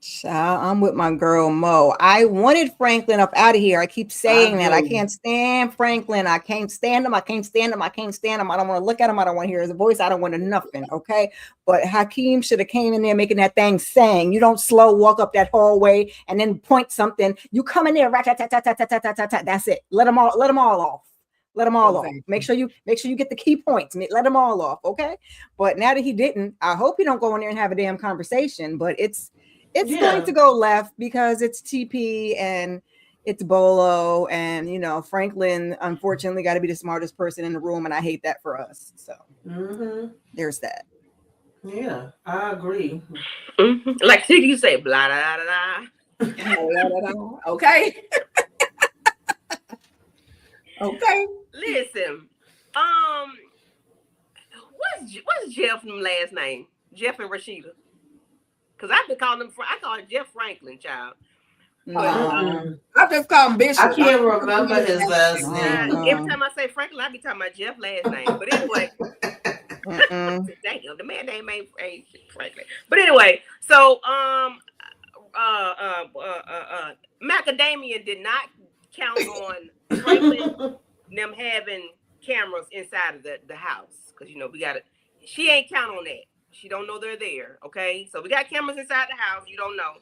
Child, I'm with my girl Mo. I wanted Franklin up out of here. I keep saying that. I can't stand Franklin. I can't stand him. I don't want to look at him. I don't want to hear his voice. I don't want to nothing. Okay. But Hakeem should have came in there making that thing sing. You don't slow walk up that hallway and then point something. You come in there, that's it. Let them all off. Let them all off. Make sure you get the key points. Let them all off. Okay. But now that he didn't, I hope he don't go in there and have a damn conversation. But it's going to go left because it's TP and it's Bolo, and Franklin unfortunately got to be the smartest person in the room, and I hate that for us. So there's that. Yeah, I agree. Like you say, blah da da da. Okay. Okay. Listen, what's Jeff's last name? Jeff and Rashida. Because I've been calling him, I call him Jeff Franklin, child. I just call him Bishop. I can't remember his last name. Every time I say Franklin, I be talking about Jeff last name. But anyway, damn, the man name ain't Franklin. But anyway, so Macadamia did not count on Franklin them having cameras inside of the house, because we got it. She ain't count on that. She don't know they're there. Okay, so we got cameras inside the house. You don't know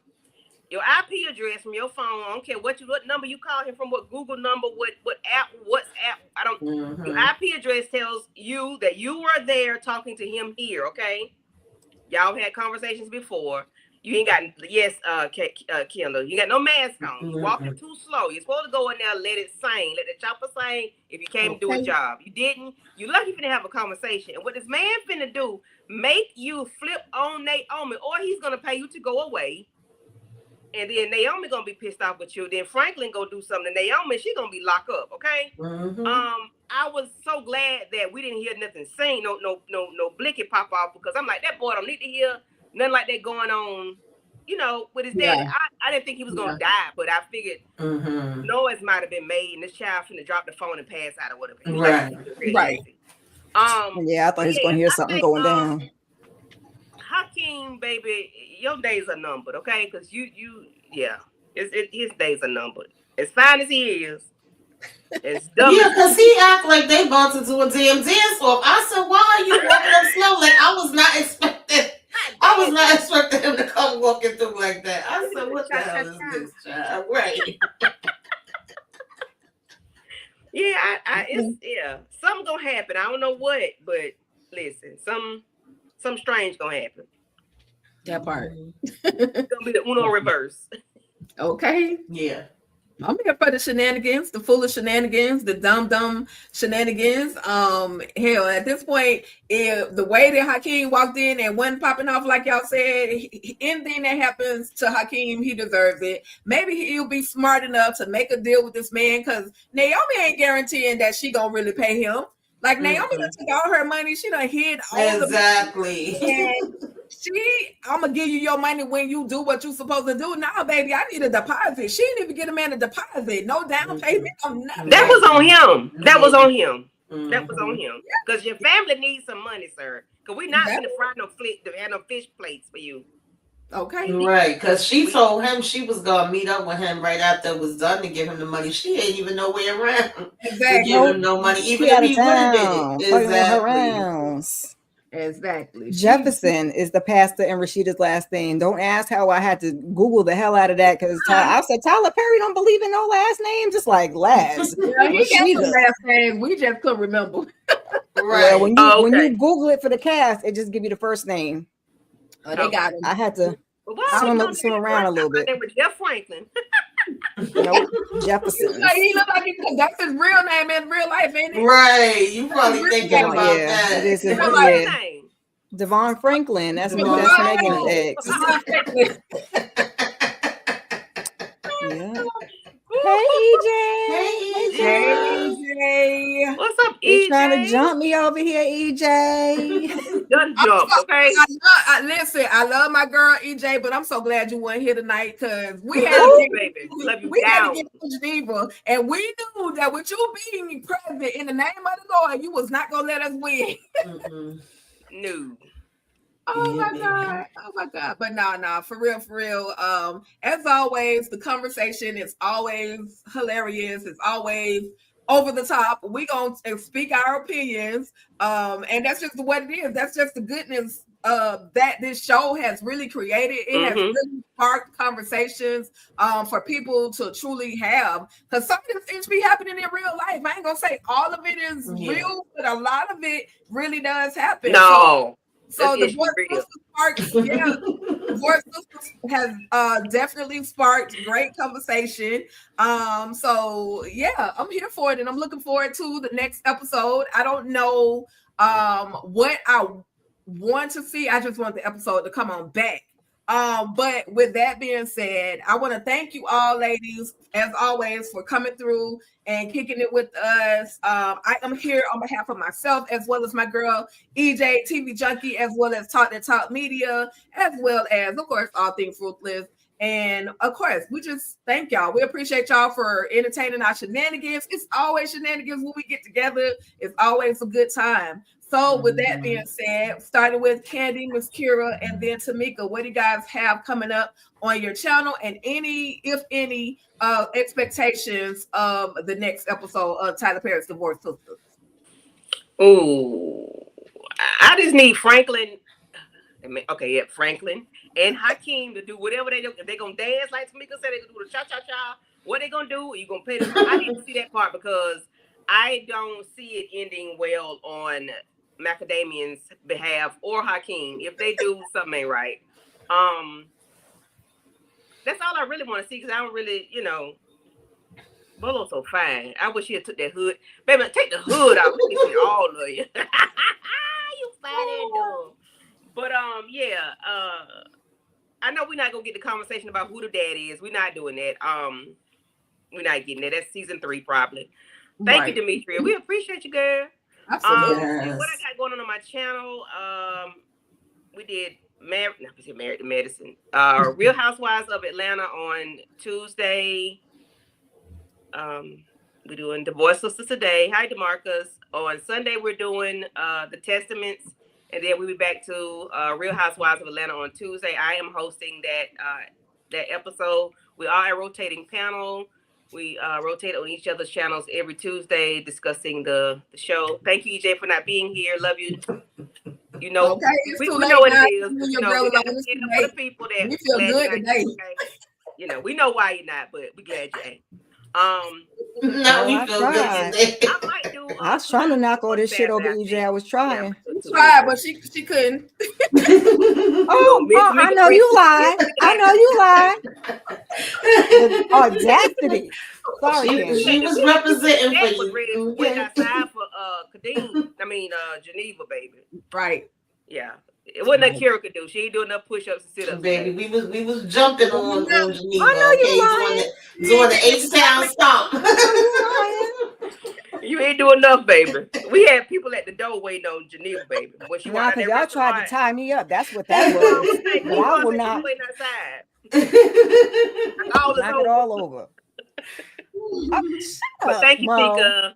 your IP address from your phone. I don't care what number you call him from, what Google number, what app, WhatsApp. I don't. Your IP address tells you that you were there talking to him here. Okay, y'all had conversations before. You ain't got Kendall. You got no mask on. You walking too slow. You're supposed to go in there, let it sing, let the chopper sing. If you came to do a job, you didn't. You lucky finna have a conversation. And what this man finna do, make you flip on Naomi, or he's gonna pay you to go away. And then Naomi gonna be pissed off with you. Then Franklin go do something to Naomi. She gonna be locked up. Okay. I was so glad that we didn't hear nothing sing, no blinky pop off, because I'm like, that boy don't need to hear nothing like that going on, with his dad. Yeah. I didn't think he was gonna die, but I figured noise might have been made, and this child finna drop the phone and pass out or whatever. Right. Yeah, I thought he was gonna hear something going down. Hakeem, baby, your days are numbered, okay? Because his days are numbered. As fine as he is, as dumb. Yeah, because he act like they about to do a damn dance off. I said, why are you walking up slow? Like, I was not expecting him to come walking through like that. I said, what the hell is this, child? Right. Something gonna happen. I don't know what, but listen, some strange gonna happen. That part. It's gonna be the Uno reverse. Okay. Yeah. I'm here for the shenanigans, the foolish shenanigans, the dumb shenanigans. Hell, at this point, if the way that Hakeem walked in and wasn't popping off, like y'all said, anything that happens to Hakeem, he deserves it. Maybe he'll be smart enough to make a deal with this man, because Naomi ain't guaranteeing that she gonna really pay him. Like, Naomi done took all her money. She done hid all the money. And I'm going to give you your money when you do what you supposed to do. Nah, baby, I need a deposit. She didn't even get a man a deposit. No down payment. Nothing. That was on him. That was on him. Because your family needs some money, sir. Because we're not going to fry no fish plates for you. Okay. Right, because she told him she was going to meet up with him right after it was done to give him the money. She ain't even no way around to give him no money, even if he would have did it. Exactly. Jefferson is the pastor in Rashida's last name. Don't ask how I had to Google the hell out of that, because I said Tyler Perry don't believe in no last name, just like last. He got some last names. We just couldn't remember. Right. Yeah, when you Google it for the cast, it just give you the first name. Oh, they got him. I had to But why swim around a little bit. They were Jeff Franklin. Nope, Jefferson. He look like that's his real name in real life, ain't it? Right. You probably thinking about that. It is his What's real his name. name? Devon Franklin. That's Devon. Megan's ex. Yeah. Hey, EJ. Hey, EJ. What's up, He's EJ? trying to jump me over here, EJ. Done jump, okay? Listen, I love my girl EJ, but I'm so glad you weren't here tonight because we had Love you, baby. Love you we had down. to get to Geneva, and we knew that with you being president in the name of the Lord, you was not gonna let us win. No. Oh my God. Oh my God. But no, for real. As always, the conversation is always hilarious. It's always over the top. We gonna speak our opinions. And that's just what it is. That's just the goodness that this show has really created. It has really sparked conversations for people to truly have. Because some of this things be happening in real life. I ain't gonna say all of it is real, but a lot of it really does happen. No. So the Voice Sisters has definitely sparked great conversation. So yeah, I'm here for it, and I'm looking forward to the next episode. I don't know what I want to see. I just want the episode to come on back. But with that being said, I want to thank you all, ladies, as always, for coming through and kicking it with us. I am here on behalf of myself, as well as my girl, EJ, TV Junkie, as well as Talk That Talk Media, as well as, of course, All Things Ruthless. And of course, we just thank y'all. We appreciate y'all for entertaining our shenanigans. It's always shenanigans when we get together. It's always a good time. So with that being said, starting with Candy, Miss Kira, and then Tamika, what do you guys have coming up on your channel, and any, if any, expectations of the next episode of Tyler Perry's Divorce Sistas? Ooh, I just need Franklin. Okay, yeah, Franklin and Hakeem to do whatever they do. If they're gonna dance like Tamika said, they gonna do the cha-cha-cha. What they gonna do? You gonna pay them? I need to see that part because I don't see it ending well on Macadamian's behalf or Hakeem. If they do, something ain't right. That's all I really want to see because I don't really, Bolo's so fine. I wish he had took that hood. Baby, take the hood out. Let me see all of you. You fine and dumb. But I know we're not gonna get the conversation about who the dad is. We're not doing that. We're not getting that. That's season 3 probably. Thank you, Demetria. We appreciate you, girl. Absolutely. What I got going on my channel, we did Married to Medicine. Real Housewives of Atlanta on Tuesday. We're doing Divorce Sisters today. Hi, DeMarcus. On Sunday, we're doing the Testaments, and then we'll be back to Real Housewives of Atlanta on Tuesday. I am hosting that episode. We are a rotating panel. We rotate on each other's channels every Tuesday discussing the show. Thank you, EJ, for not being here. Love you. We know what it is. We got the people that we feel good today. Okay? We know why you're not, but we glad you ain't. No, we feel good today. I might do. I was trying to knock all this shit over EJ. I was trying. Tried, but she couldn't. I know you lied. I know you lied. The audacity. Sorry, she was representing for was you. Went outside for Geneva, baby. Right. Yeah. It wasn't like Kira could do. She ain't doing enough push-ups and sit-ups. Baby, we was jumping on Geneva. I know you doing the H-Town stomp. You ain't doing enough, baby. We had people at the door waiting on Geneva, baby. When she nah, because y'all tried to tie me up. That's what that was. But I will not. Waiting outside. Knock it all over. But thank you, Tika.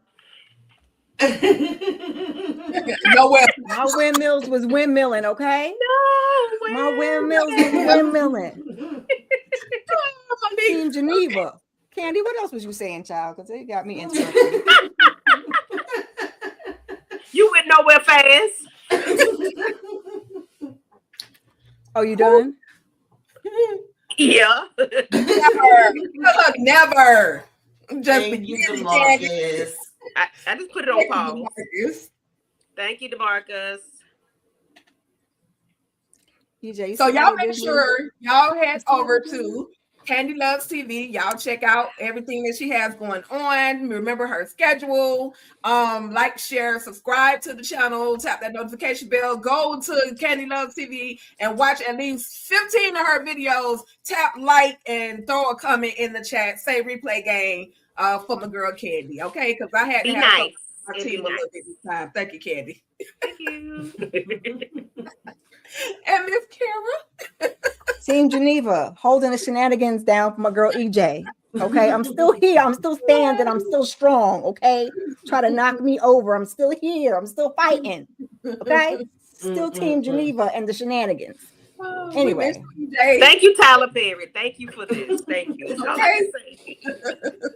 Nowhere. My windmills was windmilling, okay? No, my windmills was windmilling. In Geneva. Candy, what else was you saying, child? Because it got me interested. You went nowhere fast. Oh, you done? Yeah. Never. Just I just put it on pause. Thank you, DeMarcus. PJ, So y'all make sure y'all head over to Candy Loves TV. Y'all check out everything that she has going on. Remember her schedule. Like, share, subscribe to the channel, tap that notification bell, go to Candy Loves TV and watch at least 15 of her videos. Tap like and throw a comment in the chat. Say replay game for my girl Candy. Okay, because I had Be to have nice. my It'd be team a little nice. bit this time. Thank you, Candy. Thank you. And Miss Kara. Team Geneva holding the shenanigans down for my girl EJ. Okay, I'm still here. I'm still standing. I'm still strong. Okay, try to knock me over. I'm still here. I'm still fighting. Okay, still Team Geneva and the shenanigans. Oh, Anyway, thank you, Tyler Perry. Thank you for this. Thank you. That's all I can say.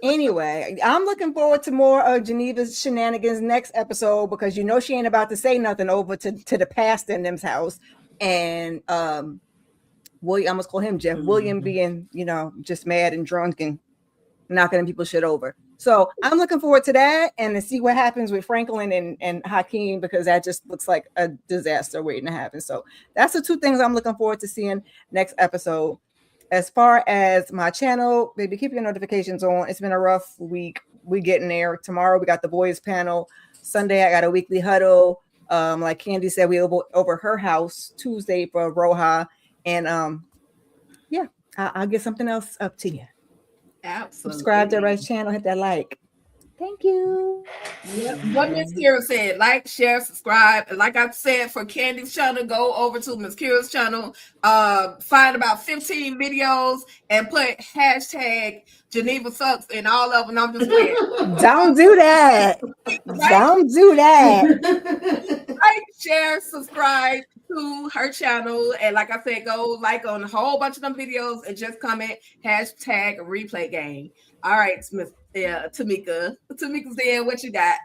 Anyway, I'm looking forward to more of Geneva's shenanigans next episode because you know she ain't about to say nothing over to the pastor in them's house. And William, I almost call him Jeff. William being, you know, just mad and drunk and knocking people shit over. So I'm looking forward to that and to see what happens with Franklin and Hakeem, because that just looks like a disaster waiting to happen. So that's the two things I'm looking forward to seeing next episode. As far as my channel, baby, keep your notifications on. It's been a rough week. We getting there. Tomorrow we got the boys panel. Sunday I got a weekly huddle. Like Candy said, we over her house Tuesday for Roja. And yeah, I'll get something else up to you. Absolutely. Subscribe to everybody's channel, hit that like. Thank you. Yep. What Miss Kira said, like, share, subscribe. And like I said, for Candy's channel, go over to Miss Kira's channel, find about 15 videos and put hashtag Geneva Sucks in all of them. I'm just playing. Don't do that. Right? Don't do that. Like, share, subscribe to her channel. And like I said, go like on a whole bunch of them videos and just comment hashtag replay game. All right, Miss Tamika. Tamika's there. What you got?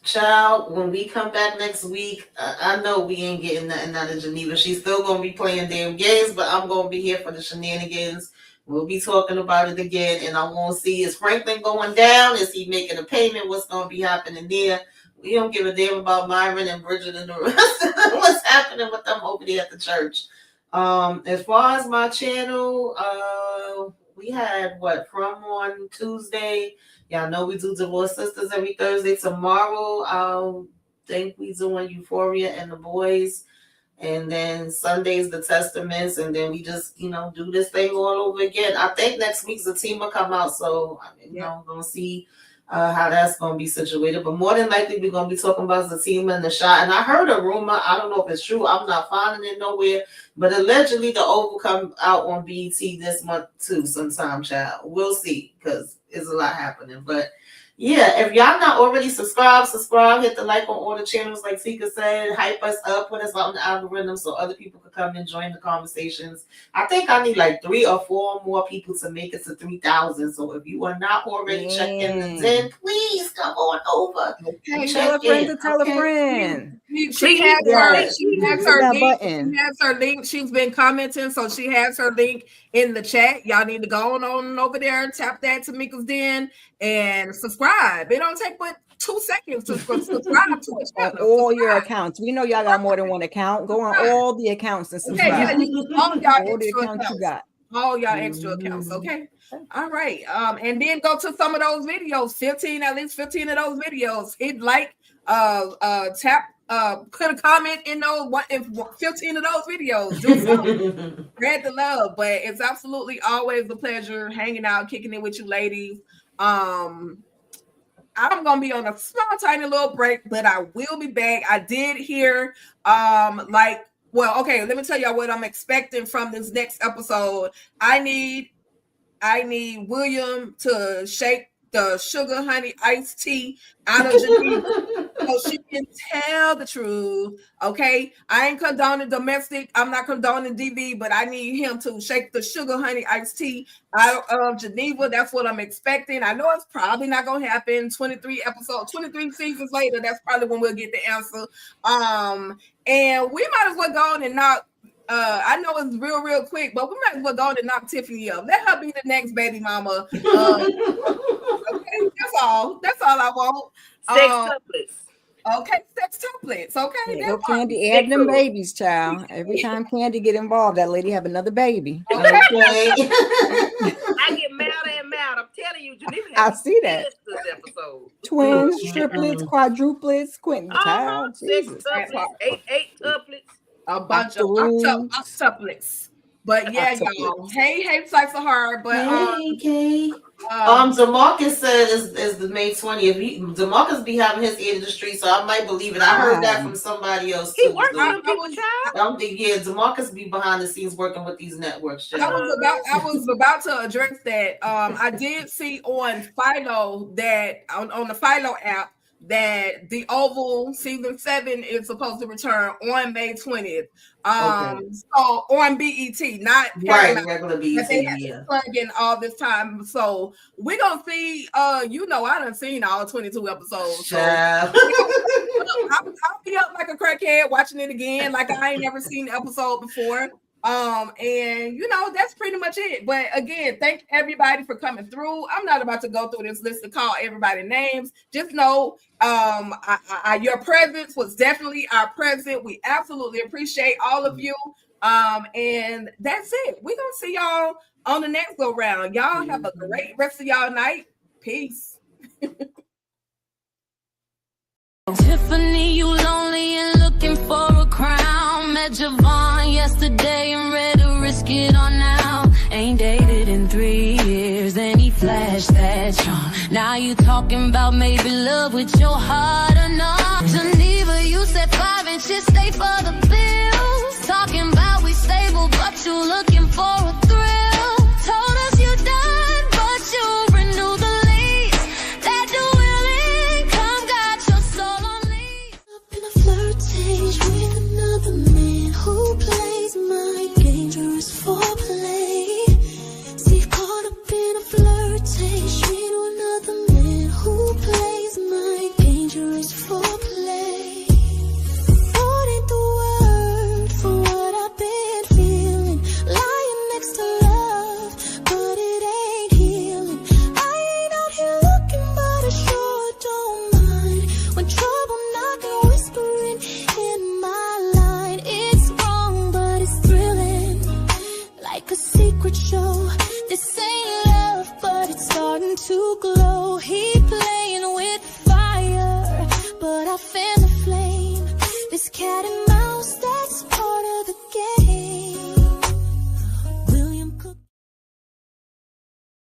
Child, when we come back next week, I know we ain't getting nothing out of Geneva. She's still gonna be playing damn games, but I'm gonna be here for the shenanigans. We'll be talking about it again, and I want to see, is Franklin going down? Is he making a payment? What's gonna be happening there? We don't give a damn about Myron and Bridget and the rest. What's happening with them over there at the church? As far as my channel, we had from on Tuesday. Y'all know we do Divorce Sisters every Thursday. Tomorrow, I think we doing Euphoria and the Boys. And then Sunday's the Testaments. And then we just, do this thing all over again. I think next week's the team will come out. So, I'm going to see how that's going to be situated. But more than likely, we're going to be talking about Zatima and the shot. And I heard a rumor. I don't know if it's true. I'm not finding it nowhere. But allegedly, the Oval come out on BET this month, too, sometime, child. We'll see, because there's a lot happening. But, yeah, if y'all not already subscribe, hit the like on all the channels, like Tika said, hype us up, put us on the algorithm so other people can come and join the conversations. I think I need like 3 or 4 more people to make it to 3,000. So if you are not already checking the den, please come on over. Okay, tell a friend to tell a friend. She has her link. She's been commenting, so she has her link in the chat. Y'all need to go on over there and tap that Tamika's Den and subscribe. It don't take but 2 seconds to subscribe to it. On all your accounts. We know y'all got more than one account. Go on all the accounts and subscribe. Okay, all the accounts you got. All y'all extra accounts, okay? All right. And then go to some of those videos, at least 15 of those videos. Hit like, tap, put a comment in those 15 of those videos. Do something. Spread the love. But it's absolutely always a pleasure hanging out, kicking it with you ladies. I'm gonna be on a small, tiny little break, but I will be back. I did hear, let me tell y'all what I'm expecting from this next episode. I need William to shake the sugar honey iced tea out of Geneva so she can tell the truth. Okay, I ain't condoning domestic. I'm not condoning DV, but I need him to shake the sugar honey iced tea out of Geneva. That's what I'm expecting. I know it's probably not gonna happen. 23 seasons later, that's probably when we'll get the answer. And we might as well go on and knock. I know it's real quick, but we might as well go on and knock Tiffany up. Let her be the next baby mama. Okay, that's all. That's all I want. Sex tuplets. Okay, sex quadruplets. Okay, Yeah, that go part. Candy, add them babies, child. Every time Candy get involved, that lady have another baby. Okay. I get madder and madder. I'm telling you, Geneva I has see that. this episode. Twins, triplets, quadruplets, Quentin, child, Six Jesus. tuplets, eight tuplets. A bunch of Octoroons. octuplets. But yeah, y'all. Hey, Slice of Heart. But Hey. DeMarcus said is the May 20th. DeMarcus be having his ear to the street, so I might believe it. I heard that from somebody else He too. works for them people, child. Yeah, DeMarcus be behind the scenes working with these networks. I was about to address that. I did see on Philo that on the Philo app that the Oval season 7 is supposed to return on May 20th. So on BET, not right, regular BET. They had to plug in all this time. So we're gonna see. I done seen all 22 episodes. So I'll be up like a crackhead watching it again, like I ain't never seen the episode before. And that's pretty much it. But again, thank everybody for coming through. I'm not about to go through this list to call everybody names. Just know your presence was definitely our present. We absolutely appreciate all of you. And that's it. We're gonna see y'all on the next go round. Y'all have a great rest of y'all night. Peace. Tiffany, you lonely and looking for a crown. Met Javon yesterday and ready to risk it on now. Ain't dated in 3 years and he flashed that charm. Now you talking about maybe love with your heart or not. Geneva, you said 5 inches stay for the bills. Talking about we stable, but you looking for a thrill. Told us you done, but you renew the lease. That dual income got your soul on lease. Up in a flirtation with another man who plays my dangerous foreplay. See, caught up in a flirtation with another man who plays my dangerous foreplay. What ain't the word for what I've been feeling? Lying next to love, but it ain't healing. I ain't out here looking, but I sure don't mind when trouble knocking, whispering in my line. It's wrong, but it's thrilling, like a secret show. This ain't love, but it's starting to glow. He playing with fire, but I fan the flame. This cat and mouse.